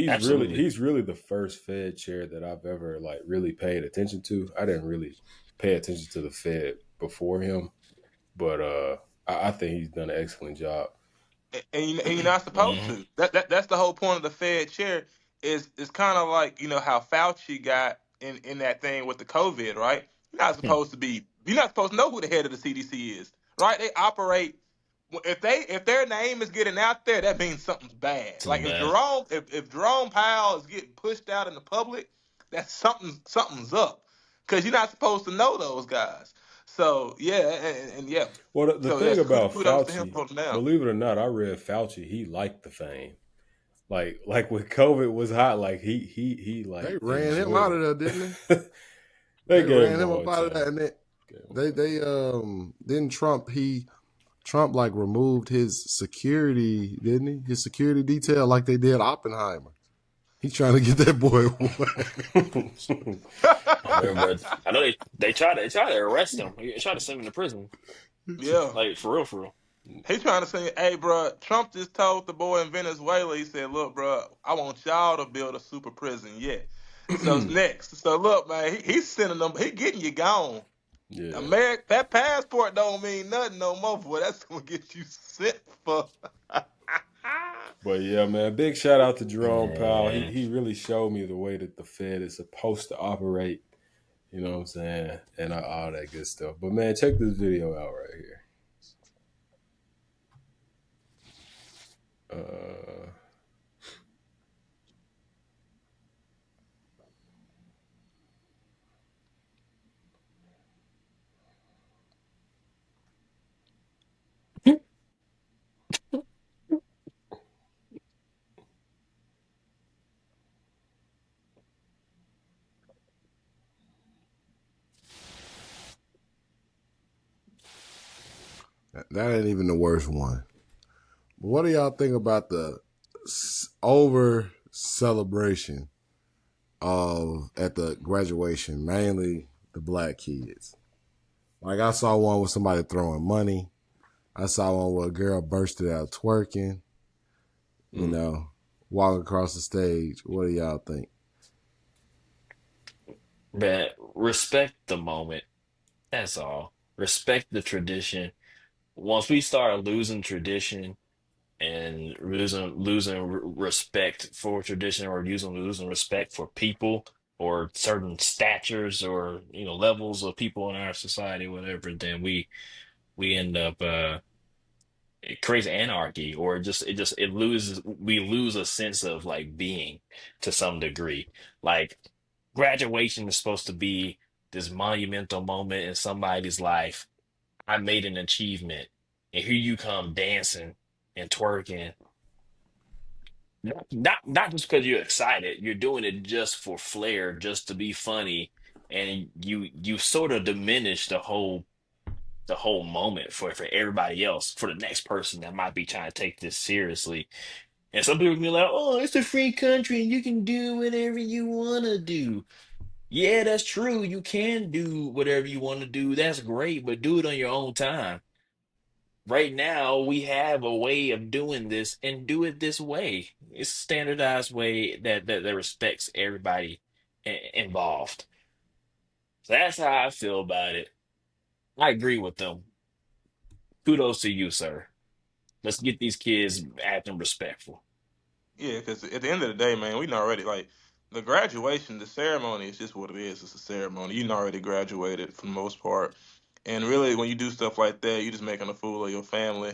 [SPEAKER 4] Absolutely.
[SPEAKER 1] he's really the first Fed chair that I've ever like really paid attention to. I didn't really pay attention to the Fed before him, but I think he's done an excellent job.
[SPEAKER 7] And you're not supposed
[SPEAKER 4] Hmm.
[SPEAKER 7] to. That's the whole point of the Fed chair. Is kind of like how Fauci got in that thing with the COVID, right? You're not supposed to know who the head of the CDC is, right? They operate if their name is getting out there, that means something's bad.
[SPEAKER 4] Something
[SPEAKER 7] Like
[SPEAKER 4] bad.
[SPEAKER 7] if Jerome Powell is getting pushed out in the public, that's something's up because you're not supposed to know those guys. So yeah, and yeah.
[SPEAKER 1] Well, the
[SPEAKER 7] So
[SPEAKER 1] thing
[SPEAKER 7] yes,
[SPEAKER 1] about
[SPEAKER 7] kudos to him
[SPEAKER 1] Fauci,
[SPEAKER 7] for holding down.
[SPEAKER 1] believe it or not, I read Fauci. He liked the fame. Like when COVID was hot, like he
[SPEAKER 3] They
[SPEAKER 1] like
[SPEAKER 3] ran him out
[SPEAKER 1] enjoyed
[SPEAKER 3] of there, didn't
[SPEAKER 1] it.
[SPEAKER 3] they?
[SPEAKER 1] They
[SPEAKER 3] They
[SPEAKER 1] gave
[SPEAKER 3] ran
[SPEAKER 1] him a
[SPEAKER 3] him up
[SPEAKER 1] hard
[SPEAKER 3] out of
[SPEAKER 1] time.
[SPEAKER 3] there, and
[SPEAKER 1] Gave him a
[SPEAKER 3] they
[SPEAKER 1] hard time.
[SPEAKER 3] didn't Trump like removed his security, didn't he? His security detail like they did Oppenheimer. He's trying to get that boy away.
[SPEAKER 4] I remember. I know they tried to arrest him. They tried to send him to prison.
[SPEAKER 7] Yeah.
[SPEAKER 4] Like for real, for real.
[SPEAKER 7] He trying to say, hey, bro, Trump just told the boy in Venezuela, he said, look, bro, I want y'all to build a super prison. Yeah. So it's next. So look, man, he's sending them, he getting you gone.
[SPEAKER 1] Yeah.
[SPEAKER 7] America, that passport don't mean nothing no more, boy. That's gonna get you sent for.
[SPEAKER 1] But yeah, man, big shout out to Jerome Powell. He
[SPEAKER 4] Man.
[SPEAKER 1] he really showed me the way that the Fed is supposed to operate. You know what I'm saying, and all that good stuff. But man, check this video out right here. Uh,
[SPEAKER 3] That ain't even the worst one. But what do y'all think about the over celebration of at the graduation, mainly the black kids? Like I saw one with somebody throwing money. I saw one where a girl bursted out twerking. You
[SPEAKER 1] mm,
[SPEAKER 3] know, walking across the stage. What do y'all think?
[SPEAKER 4] But respect the moment. That's all. Respect the tradition. Once we start losing tradition and losing respect for tradition, or losing respect for people or certain statures or levels of people in our society, whatever, then we end up it creates anarchy, or it loses we lose a sense of like being to some degree. Like graduation is supposed to be this monumental moment in somebody's life. I made an achievement, and here you come dancing and twerking. Not just because you're excited, you're doing it just for flair, just to be funny, and you sort of diminish the whole moment for everybody else, for the next person that might be trying to take this seriously. And some people can be like, "Oh, it's a free country and you can do whatever you want to do." Yeah, that's true. You can do whatever you want to do. That's great, but do it on your own time. Right now, we have a way of doing this, and do it this way. It's a standardized way that respects everybody involved. So that's how I feel about it. I agree with them. Kudos to you, sir. Let's get these kids acting respectful.
[SPEAKER 7] Yeah, because at the end of the day, man, we know already like the graduation, the ceremony is just what it is. It's a ceremony. You know already graduated for the most part, and really, when you do stuff like that, you just making a fool of your family.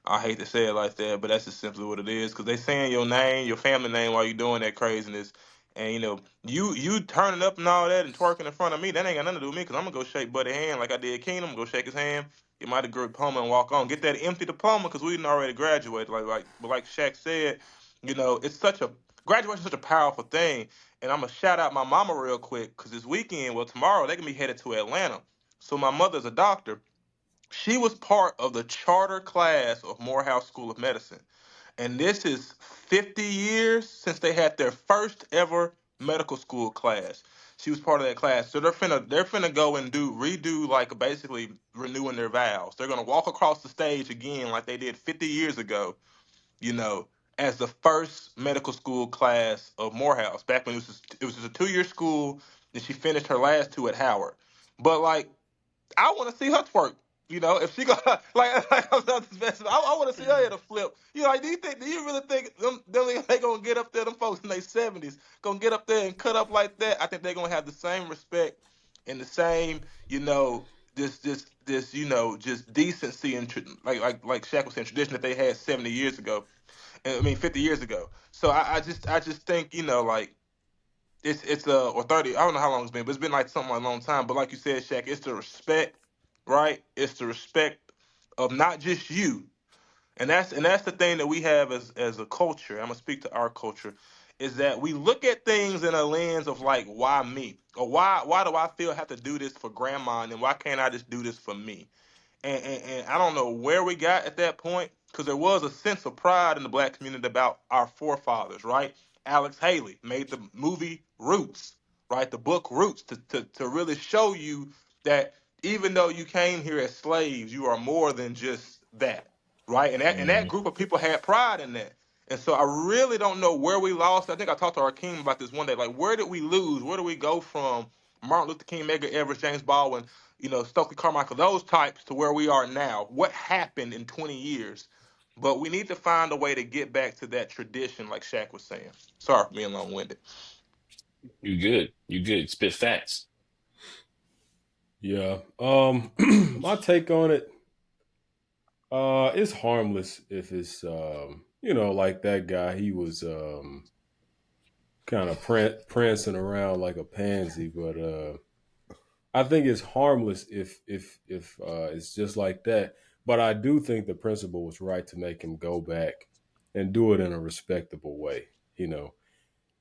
[SPEAKER 7] I hate to say it like that, but that's just simply what it is. Because they saying your name, your family name, while you doing that craziness, and you turning up and all that and twerking in front of me. That ain't got nothing to do with me. Because I'm gonna go shake Buddy hand like I did Keenum. I'm gonna go shake his hand. Get my degree diploma and walk on. Get that empty diploma because we didn't already graduated. But like Shaq said, it's such a graduation is such a powerful thing. And I'm gonna shout out my mama real quick because this weekend, well, tomorrow they can be headed to Atlanta. So my mother's a doctor. She was part of the charter class of Morehouse School of Medicine. And this is 50 years since they had their first ever medical school class. She was part of that class. So they're finna go and redo like basically renewing their vows. They're gonna walk across the stage again like they did 50 years ago, you know, as the first medical school class of Morehouse back when it was just a 2-year school, and she finished her last two at Howard. But like I want to see her twerk. If she go like I was about to mention, I want to see her hit a flip. Like, do you really think them they gonna get up there? Them folks in their 70s gonna get up there and cut up like that? I think they're gonna have the same respect and the same, just decency and like Shaq was saying, tradition that they had 70 years ago. I mean, 50 years ago. So I just think like it's or 30. I don't know how long it's been, but it's been like something like a long time. But like you said, Shaq, it's the respect, right? It's the respect of not just you, and that's the thing that we have as a culture. I'm gonna speak to our culture, is that we look at things in a lens of like, why me, or why do I feel I have to do this for grandma, and why can't I just do this for me? And I don't know where we got at that point, because there was a sense of pride in the black community about our forefathers, right? Alex Haley made the movie Roots, right? The book Roots to really show you that even though you came here as slaves, you are more than just that, right? And that
[SPEAKER 4] Hmm.
[SPEAKER 7] group of people had pride in that. And so I really don't know where we lost. I think I talked to Raheem about this one day. Like, where did we lose? Where do we go from Martin Luther King, Medgar Evers, James Baldwin, Stokely Carmichael, those types, to where we are now? What happened in 20 years? But we need to find a way to get back to that tradition, like Shaq was saying. Sorry for being long winded.
[SPEAKER 4] You good. You good. Spit facts.
[SPEAKER 1] Yeah. My take on it, it's harmless if it's like that guy, he was kind of prancing around like a pansy, but I think it's harmless if it's just like that. But I do think the principal was right to make him go back and do it in a respectable way. You know,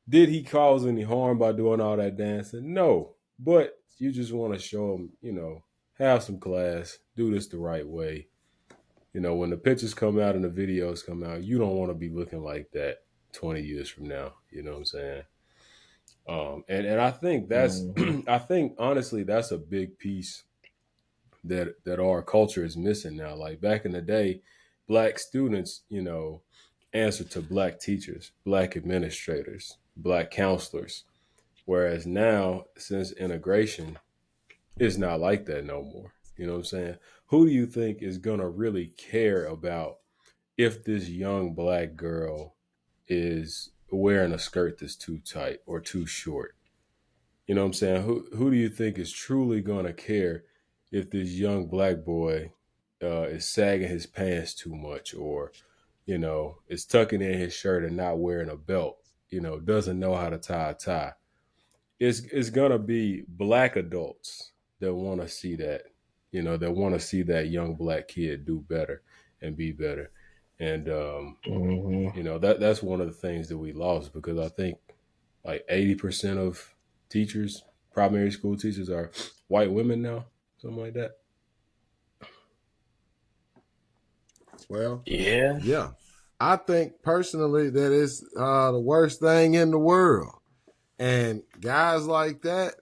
[SPEAKER 1] did he cause any harm by doing all that dancing? No, but you just want to show him, have some class, do this the right way. When the pictures come out and the videos come out, you don't want to be looking like that 20 years from now. You know what I'm saying? And I think that's
[SPEAKER 4] Hmm.
[SPEAKER 1] I think honestly that's a big piece that our culture is missing now. Like back in the day, black students, answer to black teachers, black administrators, black counselors. Whereas now, since integration, it's not like that no more. You know what I'm saying? Who do you think is gonna really care about if this young black girl is wearing a skirt that's too tight or too short? You know what I'm saying? Who do you think is truly gonna care if this young black boy is sagging his pants too much, or is tucking in his shirt and not wearing a belt? Doesn't know how to tie a tie. It's gonna be black adults that want to see that. That want to see that young black kid do better and be better. And
[SPEAKER 4] Hmm.
[SPEAKER 1] that's one of the things that we lost, because I think like 80% of teachers, primary school teachers, are white women now, something like that.
[SPEAKER 3] Well,
[SPEAKER 4] Yeah.
[SPEAKER 3] yeah. I think personally that it's the worst thing in the world. And guys like that,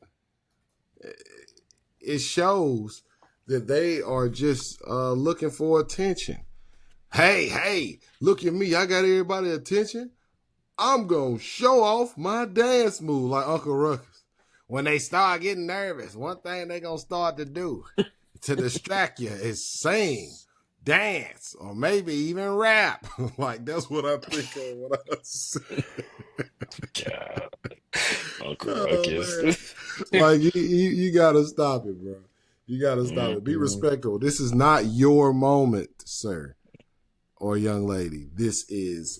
[SPEAKER 3] it shows that they are just looking for attention. Hey, look at me. I got everybody's attention. I'm going to show off my dance move like Uncle Ruckus. When they start getting nervous, one thing they going to start to do to distract you is sing, dance, or maybe even rap. Like, that's what I think of when I see.
[SPEAKER 4] God. Uncle
[SPEAKER 3] Oh,
[SPEAKER 4] Ruckus.
[SPEAKER 3] man. Like, you got to stop it, bro. You got to stop it. Be
[SPEAKER 4] Hmm.
[SPEAKER 3] respectful. This is not your moment, sir or young lady. This is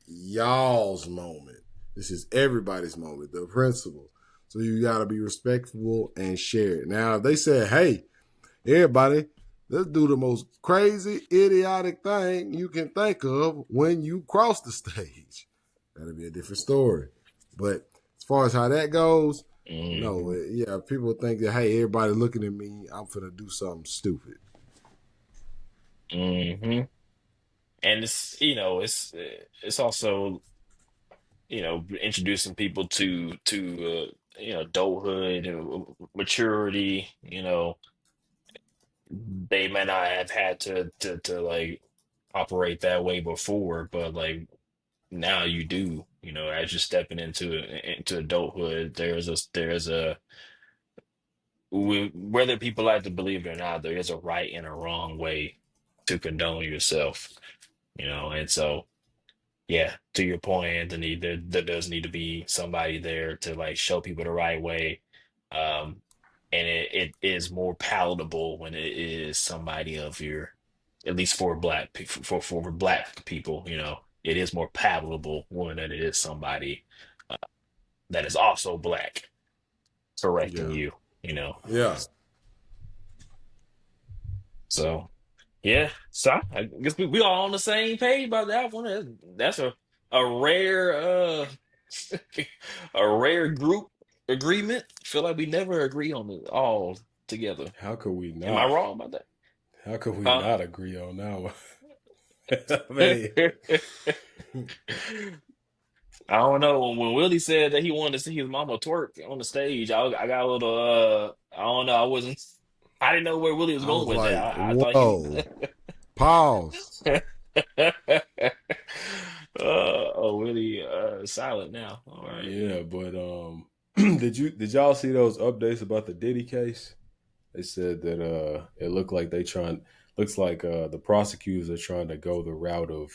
[SPEAKER 3] y'all's moment. This is everybody's moment, the principal. So you got to be respectful and share it. Now, if they say, hey, everybody, let's do the most crazy, idiotic thing you can think of when you cross the stage, that'll be a different story. But as far as how that goes, no,
[SPEAKER 4] Hmm.
[SPEAKER 3] yeah, people think that, hey, everybody looking at me, I'm finna do something stupid.
[SPEAKER 4] Hmm. And it's also introducing people to adulthood and maturity. They may not have had to like operate that way before, but like now you do. As you're stepping into adulthood, there's a whether people like to believe it or not, there is a right and a wrong way to condone yourself. And so. Yeah, to your point, Anthony, there does need to be somebody there to like show people the right way. Um, and it is more palatable when it is somebody of your, at least for for black people, it is more palatable when it is somebody uh, that is also black correcting
[SPEAKER 3] Yeah.
[SPEAKER 4] you, you know.
[SPEAKER 3] Yeah.
[SPEAKER 4] So yeah, so I guess we all on the same page about that one. That's a rare a rare group agreement. Feel like we never agree on it all together.
[SPEAKER 1] How could we
[SPEAKER 4] Am I
[SPEAKER 1] not?
[SPEAKER 4] wrong about that?
[SPEAKER 1] How could we
[SPEAKER 4] Huh?
[SPEAKER 1] not agree on that one? I mean,
[SPEAKER 4] I don't know. When Willie said that he wanted to see his mama twerk on the stage, I got a little I don't know. I didn't know where Willie was
[SPEAKER 3] I
[SPEAKER 4] going
[SPEAKER 3] was
[SPEAKER 4] with that.
[SPEAKER 3] like,
[SPEAKER 4] I thought he
[SPEAKER 3] whoa, pause.
[SPEAKER 4] oh, Willie silent now. All right.
[SPEAKER 1] yeah, but did y'all see those updates about the Diddy case? They said that it looks like the prosecutors are trying to go the route of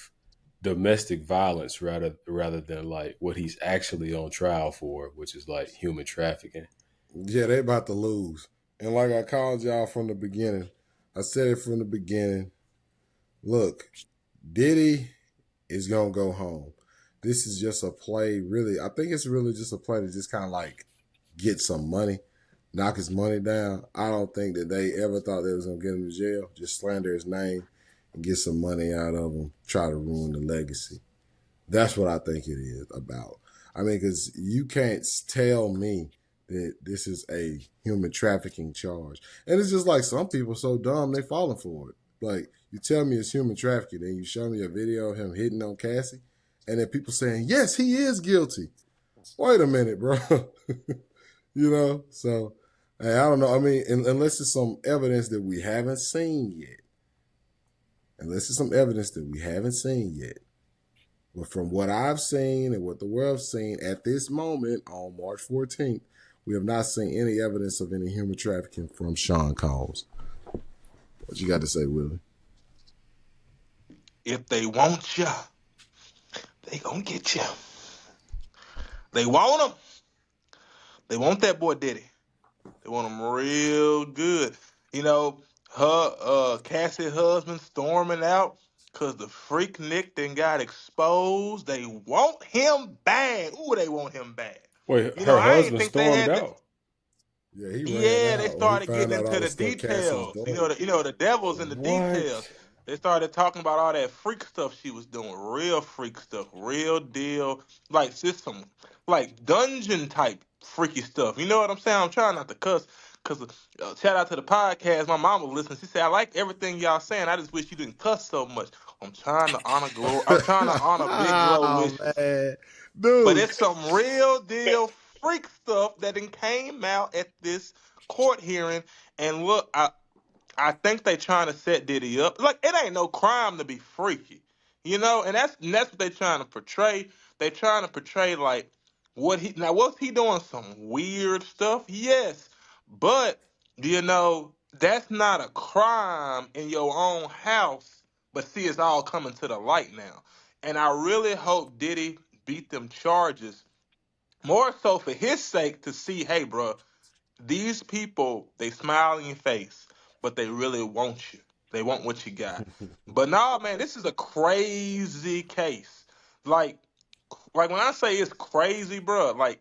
[SPEAKER 1] domestic violence rather than like what he's actually on trial for, which is like human trafficking.
[SPEAKER 3] Yeah, they about to lose. And like I called y'all from the beginning, I said it from the beginning. Look, Diddy is gonna go home. This is just a play, really. I think it's really just a play to just kind of like get some money, knock his money down. I don't think that they ever thought they was gonna get him to jail. Just slander his name and get some money out of him. Try to ruin the legacy. That's what I think it is about. I mean, because you can't tell me that this is a human trafficking charge. And it's just like some people so dumb they falling for it. Like you tell me it's human trafficking, and you show me a video of him hitting on Cassie, and then people saying yes, he is guilty. Wait a minute, bro. So hey, I don't know. I mean, unless it's some evidence that we haven't seen yet. Unless it's some evidence that we haven't seen yet. But from what I've seen and what the world's seen at this moment on March 14th, we have not seen any evidence of any human trafficking from Sean Combs. What you got to say, Willie?
[SPEAKER 7] If they want you, they gonna get you. They want him. They want that boy Diddy. They want him real good. You know, Cassie husband storming out because the freak Nick then got exposed. They want him bad. Ooh, they want him bad.
[SPEAKER 1] Wait,
[SPEAKER 7] You know,
[SPEAKER 1] her
[SPEAKER 7] I ain't
[SPEAKER 1] husband
[SPEAKER 7] think they
[SPEAKER 1] stormed
[SPEAKER 7] had the.
[SPEAKER 1] out.
[SPEAKER 3] Yeah, he ran
[SPEAKER 7] Yeah, they
[SPEAKER 3] out when he
[SPEAKER 7] started getting
[SPEAKER 3] found out
[SPEAKER 7] into
[SPEAKER 3] all the
[SPEAKER 7] the
[SPEAKER 3] stuff Cassie was
[SPEAKER 7] details.
[SPEAKER 3] doing.
[SPEAKER 7] The devil's in the details.
[SPEAKER 1] What?
[SPEAKER 7] They started talking about all that freak stuff she was doing, real freak stuff, real deal, like system, like dungeon type freaky stuff. You know what I'm saying? I'm trying not to cuss, cause shout out to the podcast. My mom was listening. She said, "I like everything y'all saying. I just wish you didn't cuss so much." I'm trying to honor glory. I'm trying to honor Big Glow
[SPEAKER 3] Oh
[SPEAKER 7] wishes.
[SPEAKER 3] man,
[SPEAKER 7] But
[SPEAKER 3] dude.
[SPEAKER 7] it's some real deal freak stuff that then came out at this court hearing. And look, I think they trying to set Diddy up. Like it ain't no crime to be freaky, you know. And that's what they trying to portray. They trying to portray like was he doing some weird stuff? Yes, but that's not a crime in your own house. But see, it's all coming to the light now, and I really hope Diddy beat them charges more so for his sake to see, hey, bro, these people, they smile in your face, but they really want you. They want what you got. But nah, man, this is a crazy case. Like, like when I say it's crazy, bro, like,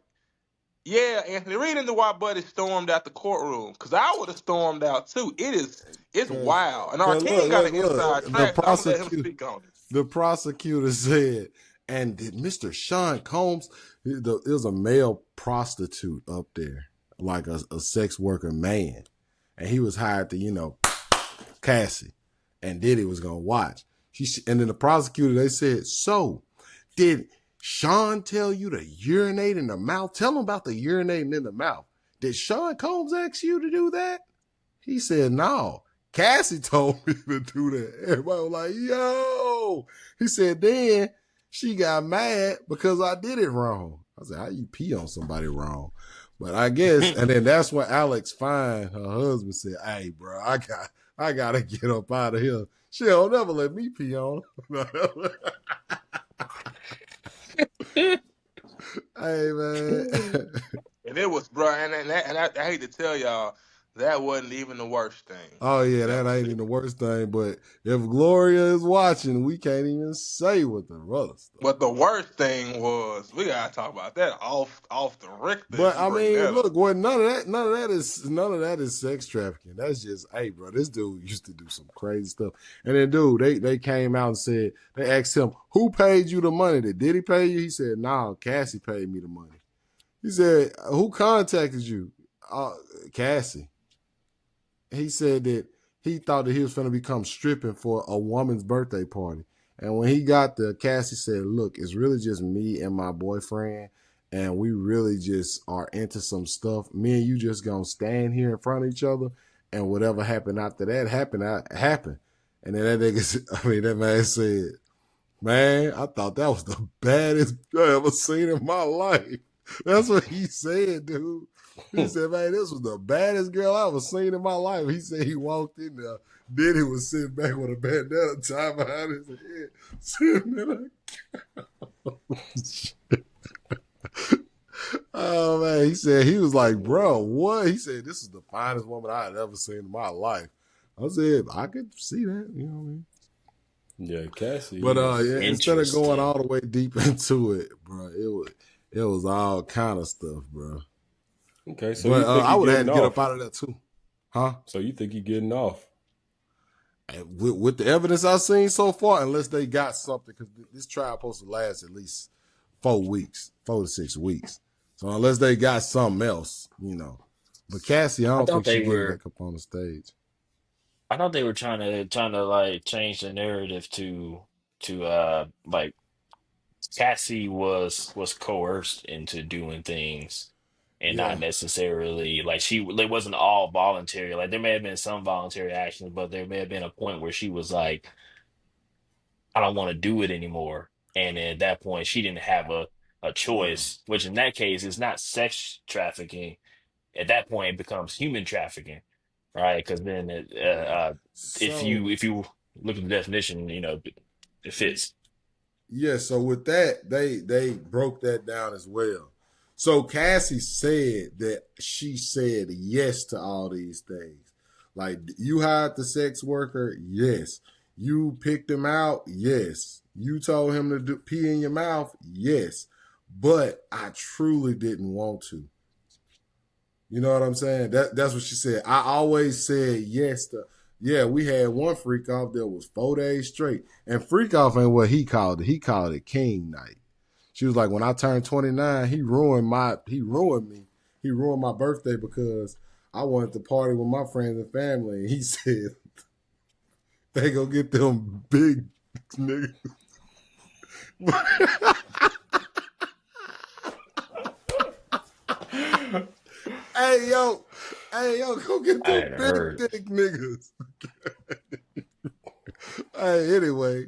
[SPEAKER 7] yeah, Anthony, read into why Buddy stormed out the courtroom. Cause I would have stormed out too. It's
[SPEAKER 3] Cause,
[SPEAKER 7] wild. And our
[SPEAKER 3] cause
[SPEAKER 7] king got an
[SPEAKER 3] look,
[SPEAKER 7] inside track, so I'm gonna let him speak on it.
[SPEAKER 3] the prosecutor said, and did Mr. Sean Combs, there's a male prostitute up there, like a sex worker man, and he was hired to, Cassie, and Diddy was gonna watch. And then the prosecutor, they said, so did Sean tell you to urinate in the mouth? Tell him about the urinating in the mouth. Did Sean Combs ask you to do that? He said, no. Cassie told me to do that. Everybody was like, yo. He said, then she got mad because I did it wrong. I said, how you pee on somebody wrong? But I guess, and then that's when Alex Fine, her husband, said, hey, bro, I gotta get up out of here. She'll never let me pee on her. Hey, man.
[SPEAKER 7] And it was, bro, and I hate to tell y'all, that wasn't even the worst thing
[SPEAKER 3] Oh yeah,
[SPEAKER 7] that
[SPEAKER 3] that
[SPEAKER 7] was
[SPEAKER 3] ain't
[SPEAKER 7] said.
[SPEAKER 3] even the worst thing. But if Gloria is watching, we can't even say what the other stuff.
[SPEAKER 7] But the worst thing was we gotta talk about that off the Richter if
[SPEAKER 3] But
[SPEAKER 7] you
[SPEAKER 3] I
[SPEAKER 7] bring
[SPEAKER 3] mean,
[SPEAKER 7] that up.
[SPEAKER 3] look, well, none of that is sex trafficking. That's just, hey, bro, this dude used to do some crazy stuff. And then, dude, they came out and said, they asked him, who paid you the money? Did he pay you? He said, nah, Cassie paid me the money. He said, who contacted you? Cassie. He said that he thought that he was going to become stripping for a woman's birthday party. And when he got there, Cassie said, look, it's really just me and my boyfriend. And we really just are into some stuff. Me and you just going to stand here in front of each other. And whatever happened after that happened. And then that nigga, I mean, that man said, man, I thought that was the baddest I ever seen in my life. That's what he said, dude. He said, man, this was the baddest girl I ever seen in my life. He said he walked in there. Then he was sitting back with a bandana tied behind his head, sitting in a Oh man, he said he was like, bro, what? He said, this is the finest woman I had ever seen in my life. I said, I could see that, you know what I mean?
[SPEAKER 1] Yeah, Cassie
[SPEAKER 3] But
[SPEAKER 1] is.
[SPEAKER 3] yeah, instead of going all
[SPEAKER 4] Interesting.
[SPEAKER 3] the way deep into it, bro, it was all kind of stuff, bro.
[SPEAKER 1] Okay, so
[SPEAKER 3] But
[SPEAKER 1] you think
[SPEAKER 3] I
[SPEAKER 1] he
[SPEAKER 3] would have had
[SPEAKER 1] getting
[SPEAKER 3] to get up
[SPEAKER 1] off?
[SPEAKER 3] out of that too, huh?
[SPEAKER 1] So you think he getting off?
[SPEAKER 3] And with the evidence I've seen so far, unless they got something, because this trial supposed to last at least 4 weeks, 4 to 6 weeks. So unless they got something else, But Cassie, I
[SPEAKER 4] I
[SPEAKER 3] don't
[SPEAKER 4] thought
[SPEAKER 3] think she
[SPEAKER 4] they
[SPEAKER 3] getting
[SPEAKER 4] were
[SPEAKER 3] back up on the stage.
[SPEAKER 4] I thought they were trying to like change the narrative to like Cassie was coerced into doing things and not
[SPEAKER 3] Yeah.
[SPEAKER 4] necessarily like it wasn't all voluntary. Like there may have been some voluntary actions, but there may have been a point where she was like, I don't want to do it anymore. And at that point, she didn't have a choice, which in that case is not sex trafficking. At that point, it becomes human trafficking, right? Because then
[SPEAKER 3] Right. So
[SPEAKER 4] if you look at the definition, it fits.
[SPEAKER 3] yeah, so with that, they broke that down as well. So Cassie said that she said yes to all these things. Like you hired the sex worker, yes. You picked him out, yes. You told him to pee in your mouth, yes. But I truly didn't want to. You know what I'm saying? That's what she said. I always said yes to. Yeah, we had one freak off that was 4 days straight, and freak off ain't what he called it. He called it King Night. She was like, when I turned 29, he ruined me. He ruined my birthday because I wanted to party with my friends and family, and he said they go get them big niggas. Hey yo, go get
[SPEAKER 4] I
[SPEAKER 3] them
[SPEAKER 4] hadn't
[SPEAKER 3] big
[SPEAKER 4] heard.
[SPEAKER 3] dick niggas. Hey, anyway,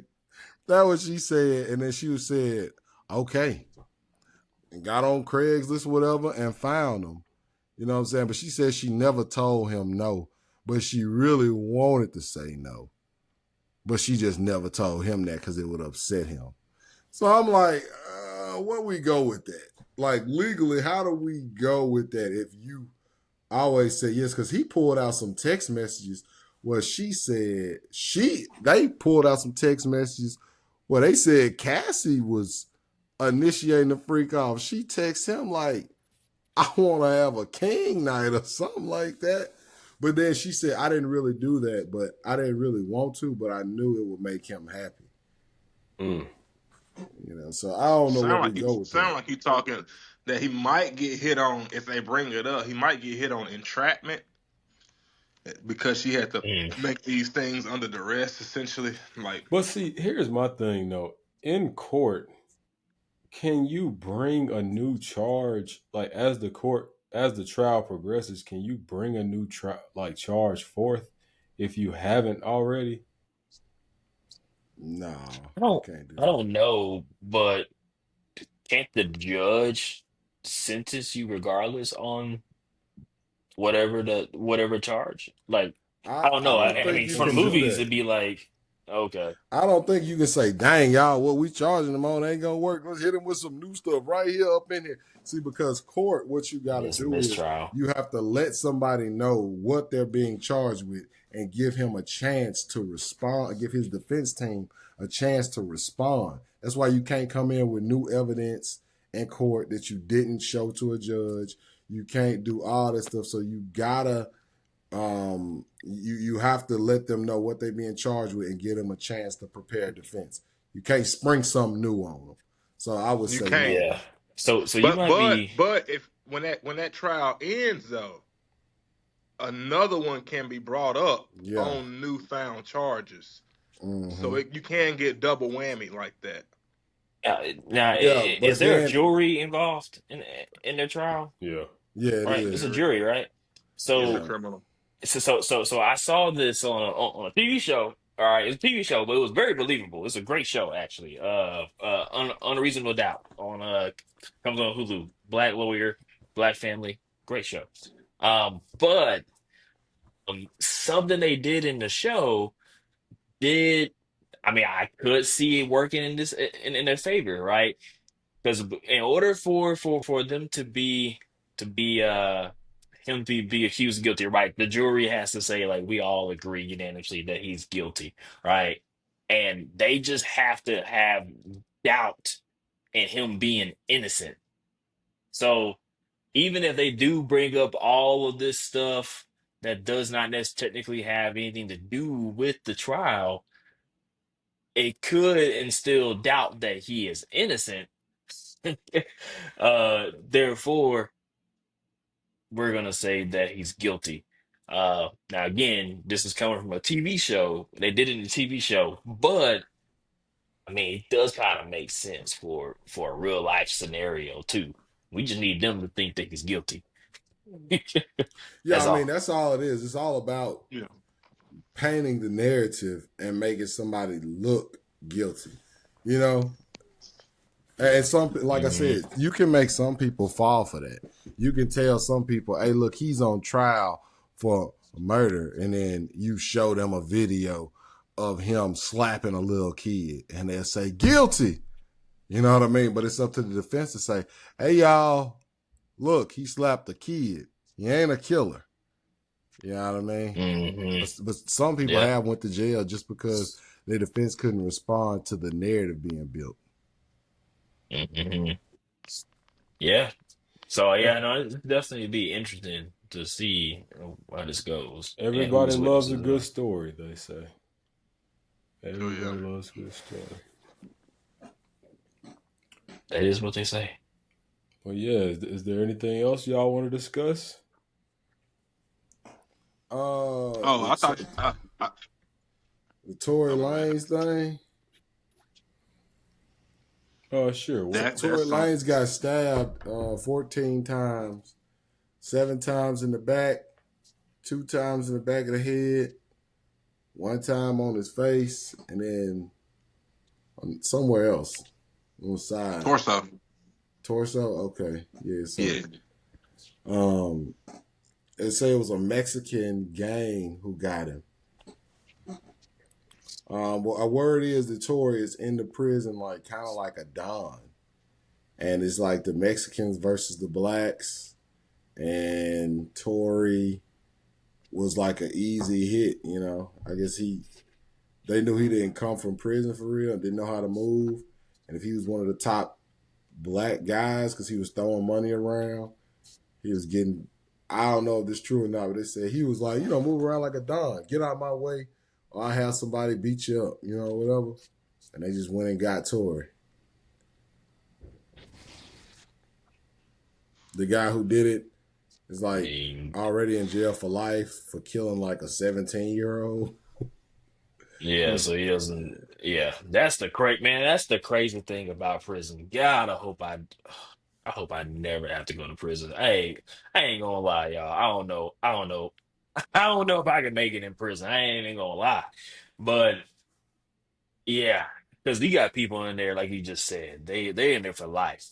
[SPEAKER 3] that what she said, and then she said, okay, and got on Craigslist, whatever, and found him. You know what I'm saying? But she said she never told him no, but she really wanted to say no, but she just never told him that because it would upset him. So I'm like, where we go with that? Like legally, how do we go with that? If you always say yes, because he pulled out some text messages where she said they pulled out some text messages where they said Cassie was initiating the freak off. She texts him like, I want to have a king night or something like that. But then she said, I didn't really do that, but I didn't really want to, but I knew it would make him happy.
[SPEAKER 1] Mm.
[SPEAKER 3] So I don't know where
[SPEAKER 7] Sound
[SPEAKER 3] we
[SPEAKER 7] like
[SPEAKER 3] go with that.
[SPEAKER 7] he talking that he might get hit on if they bring it up. He might get hit on entrapment because she had to
[SPEAKER 4] Mm.
[SPEAKER 7] make these things under duress, essentially. Like,
[SPEAKER 1] But see, here's my thing though. In court, can you bring a new charge like as the trial progresses? Can you bring a new charge forth if you haven't already?
[SPEAKER 3] No,
[SPEAKER 4] I
[SPEAKER 3] you
[SPEAKER 4] don't
[SPEAKER 3] can't do
[SPEAKER 4] I
[SPEAKER 3] that.
[SPEAKER 4] don't know, but can't the judge sentence you regardless on whatever charge? Like, I don't
[SPEAKER 3] I
[SPEAKER 4] know.
[SPEAKER 3] don't
[SPEAKER 4] I
[SPEAKER 3] think
[SPEAKER 4] mean,
[SPEAKER 3] you
[SPEAKER 4] for
[SPEAKER 1] Think
[SPEAKER 3] can do
[SPEAKER 1] so?
[SPEAKER 4] movies, it'd
[SPEAKER 3] that.
[SPEAKER 4] be like, okay,
[SPEAKER 3] I don't think you can say, dang, y'all, what we charging them on ain't gonna work. Let's hit them with some new stuff right here up in here. See, because court, what you gotta
[SPEAKER 4] it's a
[SPEAKER 3] do is
[SPEAKER 4] mistrial.
[SPEAKER 3] you have to let somebody know what they're being charged with and give him a chance to respond, give his defense team a chance to respond. That's why you can't come in with new evidence in court that you didn't show to a judge. You can't do all this stuff. So you gotta you have to let them know what they're being charged with and give them a chance to prepare a defense. You can't spring something new on them. So I would
[SPEAKER 7] you
[SPEAKER 3] say
[SPEAKER 7] can't.
[SPEAKER 3] no.
[SPEAKER 4] Yeah. So you
[SPEAKER 7] But
[SPEAKER 4] might
[SPEAKER 7] but
[SPEAKER 4] be.
[SPEAKER 7] but if when that trial ends though, another one can be brought up
[SPEAKER 3] Yeah.
[SPEAKER 7] on newfound charges. So
[SPEAKER 3] Mm-hmm.
[SPEAKER 7] you can get double whammy like that.
[SPEAKER 4] Now,
[SPEAKER 3] Yeah,
[SPEAKER 4] is
[SPEAKER 3] but
[SPEAKER 4] there a
[SPEAKER 3] then
[SPEAKER 4] jury involved in their trial?
[SPEAKER 1] Yeah.
[SPEAKER 3] yeah, it
[SPEAKER 4] Right,
[SPEAKER 7] It's a
[SPEAKER 4] it's a
[SPEAKER 3] is.
[SPEAKER 7] jury.
[SPEAKER 4] jury, right?
[SPEAKER 7] Yeah, it's a
[SPEAKER 4] So,
[SPEAKER 3] Yeah.
[SPEAKER 7] criminal.
[SPEAKER 4] so I saw this on a TV show. All right, it's a TV show, but it was very believable. It's a great show, actually. Unreasonable Doubt on comes on Hulu. Black lawyer, black family, great show. But something they did in the show did. I mean, I could see it working in in their favor, right? Because in order for them to be him be accused guilty, right? The jury has to say like we all agree unanimously that he's guilty, right? And they just have to have doubt in him being innocent. So even if they do bring up all of this stuff that does not necessarily technically have anything to do with the trial, it could instill doubt that he is innocent. Therefore, we're gonna say that he's guilty. Now again, this is coming from a TV show. They did it in a TV show, but I mean, it does kind of make sense for a real life scenario too. We just need them to think that he's guilty.
[SPEAKER 3] Yeah,
[SPEAKER 4] That's
[SPEAKER 3] I mean
[SPEAKER 4] all.
[SPEAKER 3] that's all it is. It's all about
[SPEAKER 7] Yeah.
[SPEAKER 3] painting the narrative and making somebody look guilty. You know? And some, like I
[SPEAKER 4] Hmm.
[SPEAKER 3] said, you can make some people fall for that. You can tell some people, hey, look, he's on trial for murder. And then you show them a video of him slapping a little kid and they'll say guilty. You know what I mean? But it's up to the defense to say, hey, y'all, look, he slapped a kid. He ain't a killer. You know what I mean?
[SPEAKER 4] Hmm.
[SPEAKER 3] But some people
[SPEAKER 4] Yep.
[SPEAKER 3] have went to jail just because their defense couldn't respond to the narrative being built.
[SPEAKER 4] Hmm. Yeah. So
[SPEAKER 1] Eh,
[SPEAKER 4] yeah, no, it's definitely be interesting to see how this goes and
[SPEAKER 1] Everybody
[SPEAKER 4] whose
[SPEAKER 1] loves a
[SPEAKER 4] witnesses
[SPEAKER 1] good
[SPEAKER 4] are.
[SPEAKER 1] story, they say.
[SPEAKER 2] Oh yeah.
[SPEAKER 1] Everybody loves a good story.
[SPEAKER 4] That is what they say.
[SPEAKER 1] Well, yeah, is there anything else y'all want to discuss?
[SPEAKER 2] Oh,
[SPEAKER 3] The
[SPEAKER 2] I thought.
[SPEAKER 3] the Tory
[SPEAKER 2] Oh my bad.
[SPEAKER 3] Lanez thing.
[SPEAKER 1] Oh, sure.
[SPEAKER 3] Tory
[SPEAKER 2] That's something.
[SPEAKER 3] Lanez got stabbed 14 times, 7 times in the back, 2 times in the back of the head, 1 time on his face, and then somewhere else on the side.
[SPEAKER 2] Torso.
[SPEAKER 3] Torso? Okay. Yeah,
[SPEAKER 2] Yeah.
[SPEAKER 3] so they say it was a Mexican gang who got him. Well, a word is that Tory is in the prison like kind of like a don. And it's like the Mexicans versus the blacks. And Tory was like an easy hit, you know. I guess they knew he didn't come from prison for real and didn't know how to move. And if he was one of the top black guys because he was throwing money around, he was getting, I don't know if this is true or not, but they said he was like, move around like a don. Get out of my way or I have somebody beat you up, whatever. And they just went and got Tory. The guy who did it is
[SPEAKER 4] I
[SPEAKER 3] like
[SPEAKER 4] mean,
[SPEAKER 3] already in jail for life for killing like a 17-year-old.
[SPEAKER 4] yeah, so he doesn't. Yeah, that's the crazy man. That's the crazy thing about prison. God, I hope I never have to go to prison. I ain't gonna lie, y'all. I don't know. I don't know. I don't know if I can make it in prison. I ain't even gonna lie, but yeah, because you got people in there, like you just said, they in there for life.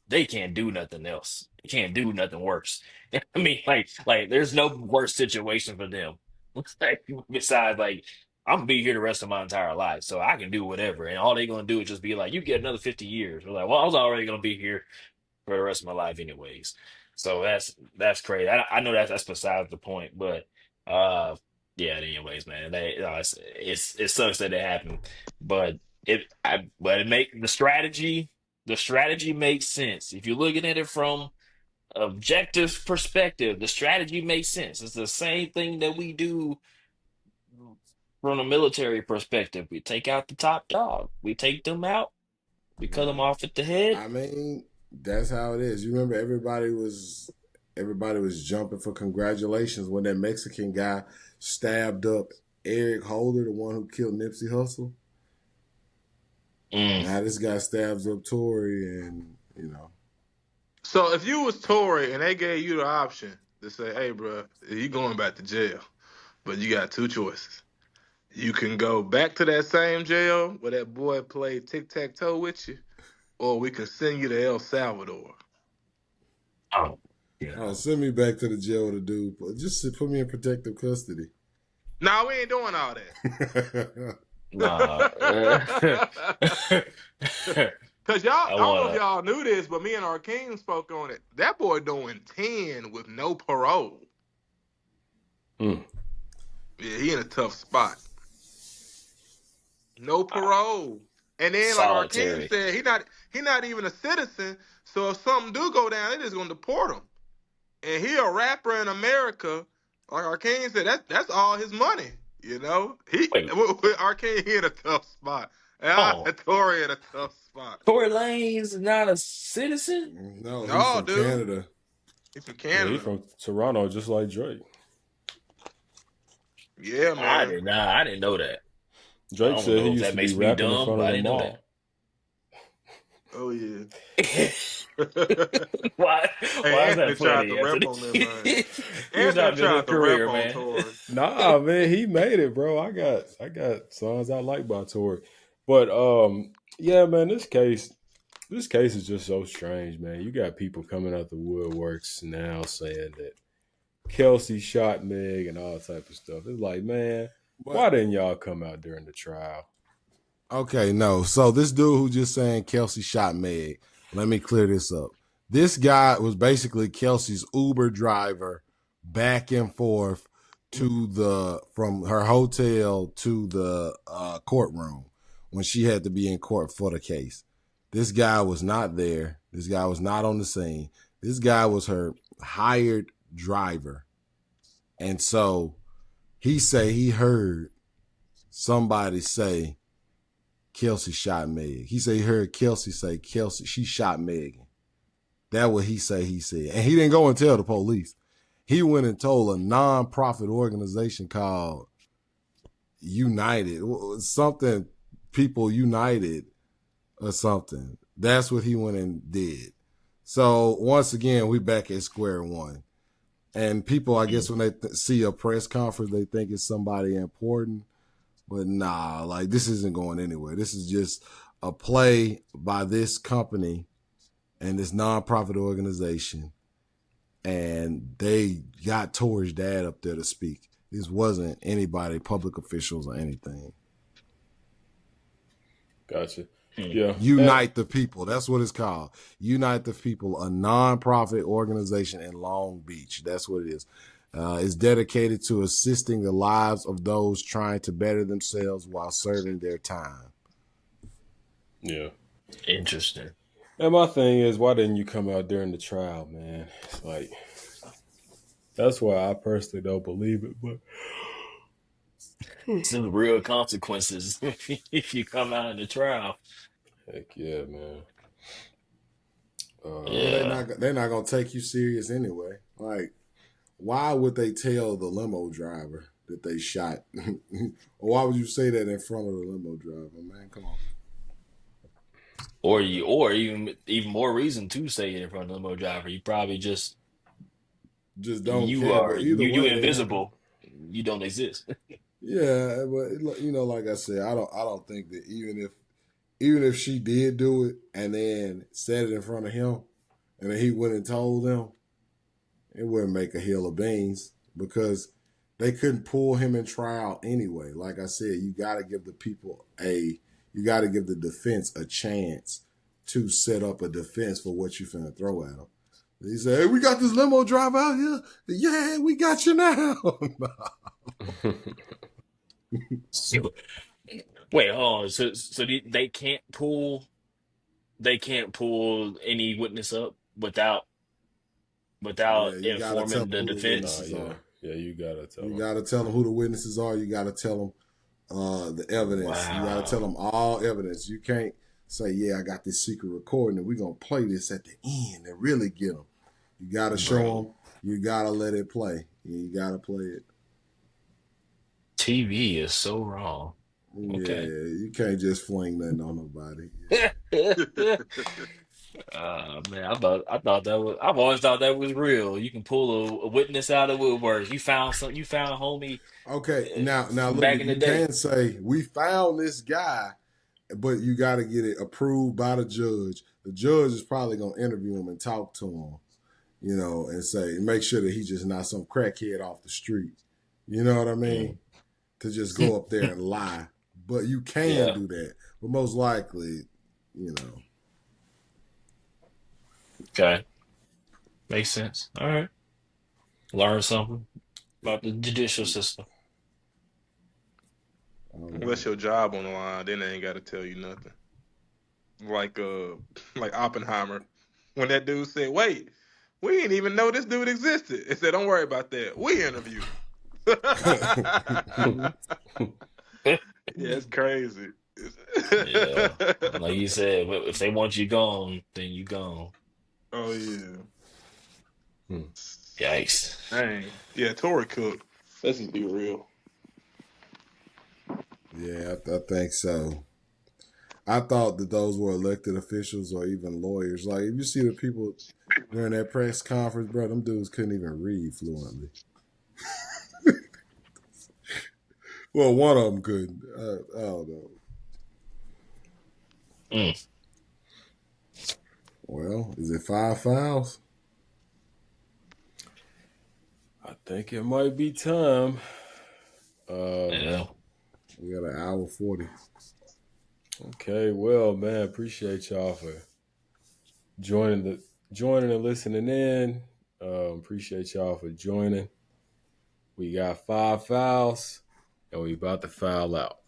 [SPEAKER 4] They can't do nothing else. They can't do nothing worse. I mean, there's no worse situation for them. Like, besides, like, I'm gonna be here the rest of my entire life, so I can do whatever. And all they gonna do is just be like, you get another 50 years. We're like, well, I was already gonna be here for the rest of my life anyways. So that's crazy. I know that's besides the point, but uh yeah, anyways, man. It sucks that it happened. But it make the strategy makes sense. If you're looking at it from objective perspective, the strategy makes sense. It's the same thing that we do from a military perspective. We take out the top dog. We take them out. We cut them
[SPEAKER 3] Nah,
[SPEAKER 4] off at the head.
[SPEAKER 3] I mean that's how it is. You remember everybody was jumping for congratulations when that Mexican guy stabbed up Eric Holder, the one who killed Nipsey Hussle.
[SPEAKER 4] Mm,
[SPEAKER 3] Now this guy stabs up Tory, and
[SPEAKER 2] So if you was Tory and they gave you the option to say, "Hey, bro, you going back to jail," but you got two choices. You can go back to that same jail where that boy played tic tac toe with you, or we can send you to El Salvador.
[SPEAKER 4] oh, yeah.
[SPEAKER 3] send me back to the jail with a dude. But just put me in protective custody.
[SPEAKER 2] Nah, we ain't doing all
[SPEAKER 4] Nah.
[SPEAKER 2] that. Cause y'all, I
[SPEAKER 4] I
[SPEAKER 2] don't know if
[SPEAKER 4] wanna.
[SPEAKER 2] y'all knew this, but me and our king spoke on it. That boy doing 10 with no parole.
[SPEAKER 1] Mm.
[SPEAKER 2] Yeah, he in a tough spot. No parole. And then like our king
[SPEAKER 4] Solitary.
[SPEAKER 2] said, he not even a citizen. So if something do go down, they just gonna deport him. And he a rapper in America. Like our king said, that's all his money. You know?
[SPEAKER 4] Wait,
[SPEAKER 2] Our king he in a tough spot.
[SPEAKER 4] oh,
[SPEAKER 2] Tory in a tough spot.
[SPEAKER 4] Tory Lane's not a citizen?
[SPEAKER 3] No, he's
[SPEAKER 2] No,
[SPEAKER 3] from
[SPEAKER 2] dude.
[SPEAKER 3] Canada.
[SPEAKER 2] He's from
[SPEAKER 1] Yeah, he
[SPEAKER 2] Canada.
[SPEAKER 1] from Toronto, just like Drake.
[SPEAKER 2] Yeah,
[SPEAKER 4] I
[SPEAKER 2] man.
[SPEAKER 4] did not. I didn't know that. I
[SPEAKER 1] Drake
[SPEAKER 4] don't
[SPEAKER 1] said he
[SPEAKER 4] know if
[SPEAKER 1] used
[SPEAKER 4] that
[SPEAKER 1] to be
[SPEAKER 4] makes me
[SPEAKER 1] rapping in
[SPEAKER 4] dumb,
[SPEAKER 1] front
[SPEAKER 4] but
[SPEAKER 1] of
[SPEAKER 4] I
[SPEAKER 1] the
[SPEAKER 4] didn't know that.
[SPEAKER 1] mall.
[SPEAKER 2] Oh yeah.
[SPEAKER 4] Why? Why
[SPEAKER 2] Hey,
[SPEAKER 4] is that
[SPEAKER 2] Anthony tried to
[SPEAKER 4] funny,
[SPEAKER 2] rep
[SPEAKER 4] Anthony?
[SPEAKER 2] on them, man.
[SPEAKER 4] You're
[SPEAKER 2] Anthony
[SPEAKER 4] starting a
[SPEAKER 2] tried
[SPEAKER 4] good
[SPEAKER 2] to rep
[SPEAKER 4] career,
[SPEAKER 2] on
[SPEAKER 4] man.
[SPEAKER 2] Tory.
[SPEAKER 1] Nah, man, he made it, bro. I got songs I like by Tory. But yeah, man, This case is just so strange, man. You got people coming out the woodworks now saying that Kelsey shot Meg and all type of stuff. It's like, man,
[SPEAKER 3] But
[SPEAKER 1] why didn't y'all come out during the trial?
[SPEAKER 3] okay, no. So this dude who just saying Kelsey shot Meg. Let me clear this up. This guy was basically Kelsey's Uber driver back and forth to the from her hotel to the courtroom when she had to be in court for the case. This guy was not there. This guy was not on the scene. This guy was her hired driver. And so he say he heard somebody say Kelsey shot Meg. He said he heard Kelsey say Kelsey, she shot Megan. That what he say he said. And he didn't go and tell the police. He went and told a non-profit organization called United, something People United or something. That's what he went and did. So once again, we back at square one. And people, I guess, when they see a press conference, they think it's somebody important. But nah, like this isn't going anywhere. This is just a play by this company and this nonprofit organization. And they got Tori's dad up there to speak. This wasn't anybody, public officials or anything.
[SPEAKER 1] Gotcha.
[SPEAKER 4] Hmm.
[SPEAKER 1] Yeah.
[SPEAKER 3] Unite the People. That's what it's called. Unite the People, a nonprofit organization in Long Beach. That's what it is. It's dedicated to assisting the lives of those trying to better themselves while serving their time.
[SPEAKER 1] Yeah.
[SPEAKER 4] Interesting.
[SPEAKER 1] And my thing is, why didn't you come out during the trial, man? It's like, that's why I personally don't believe it. But
[SPEAKER 4] Some real consequences if you come out in the trial.
[SPEAKER 1] heck yeah, man.
[SPEAKER 3] Well,
[SPEAKER 4] Yeah.
[SPEAKER 3] they're not gonna take you serious anyway. Like, why would they tell the limo driver that they shot? Or why would you say that in front of the limo driver, man? Come on.
[SPEAKER 4] Or even more reason to say it in front of the limo driver. You probably just
[SPEAKER 3] Just don't
[SPEAKER 4] you
[SPEAKER 3] care.
[SPEAKER 4] are
[SPEAKER 3] But either
[SPEAKER 4] you
[SPEAKER 3] way, they not gonna.
[SPEAKER 4] invisible. You don't exist.
[SPEAKER 3] Yeah, but like I said, I don't think that even if she did do it and then said it in front of him, and then he went and told them, it wouldn't make a hill of beans because they couldn't pull him in trial anyway. Like I said, you got to give you got to give the defense a chance to set up a defense for what you finna throw at him. He said, "Hey, we got this limo driver out here. Yeah, we got you now."
[SPEAKER 4] Wait, hold on. So they can't pull any witness up without
[SPEAKER 3] Yeah, you got to tell
[SPEAKER 4] informing
[SPEAKER 3] them
[SPEAKER 4] the
[SPEAKER 3] who the
[SPEAKER 1] nah,
[SPEAKER 4] defense.
[SPEAKER 3] witnesses
[SPEAKER 1] yeah.
[SPEAKER 3] are.
[SPEAKER 1] Yeah, you gotta tell
[SPEAKER 3] You
[SPEAKER 1] them.
[SPEAKER 3] got to tell them who the witnesses are. You got to tell them the evidence. You got to tell
[SPEAKER 4] Wow.
[SPEAKER 3] them all evidence. You can't say, "Yeah, I got this secret recording, and we're gonna play this at the end and really get them." You got to show
[SPEAKER 4] Bro,
[SPEAKER 3] them. You got to let it play. You got to play it.
[SPEAKER 4] TV is so wrong.
[SPEAKER 3] Yeah,
[SPEAKER 4] Okay.
[SPEAKER 3] you can't just fling nothing on nobody.
[SPEAKER 4] Man, I thought that was I've always thought that was real. You can pull a witness out of woodwork. You found homie
[SPEAKER 3] Okay, now
[SPEAKER 4] from
[SPEAKER 3] look,
[SPEAKER 4] back in the
[SPEAKER 3] you
[SPEAKER 4] day.
[SPEAKER 3] can say we found this guy, but you got to get it approved by the judge. The judge is probably gonna interview him and talk to him, and say, make sure that he's just not some crackhead off the street. You know what I
[SPEAKER 4] Mm.
[SPEAKER 3] mean? To just go up there and lie. But you can
[SPEAKER 4] Yeah.
[SPEAKER 3] do that. But most likely, you know.
[SPEAKER 4] Okay. Makes sense. All right. Learn something about the judicial system.
[SPEAKER 7] Unless your job on the line, then they ain't got to tell you nothing. Like like Oppenheimer, when that dude said, "Wait, we didn't even know this dude existed." It said, "Don't worry about that. We interview." Yeah, it's crazy.
[SPEAKER 4] Yeah. Like you said, if they want you gone, then you gone.
[SPEAKER 7] Oh yeah.
[SPEAKER 1] Hmm.
[SPEAKER 4] Yikes.
[SPEAKER 7] Dang. Yeah, Tory Cook. Let's just be real.
[SPEAKER 3] Yeah, I think so. I thought that those were elected officials or even lawyers. Like, if you see the people during that press conference, bro, them dudes couldn't even read fluently. Well, one of them couldn't. I don't know.
[SPEAKER 4] Mm.
[SPEAKER 3] Well, is it 5 fouls?
[SPEAKER 1] I think it might be time.
[SPEAKER 4] Yeah.
[SPEAKER 3] We got an hour 40.
[SPEAKER 1] Okay, well, man, appreciate y'all for joining and listening in. Appreciate y'all for joining. We got 5 fouls, and we about to foul out.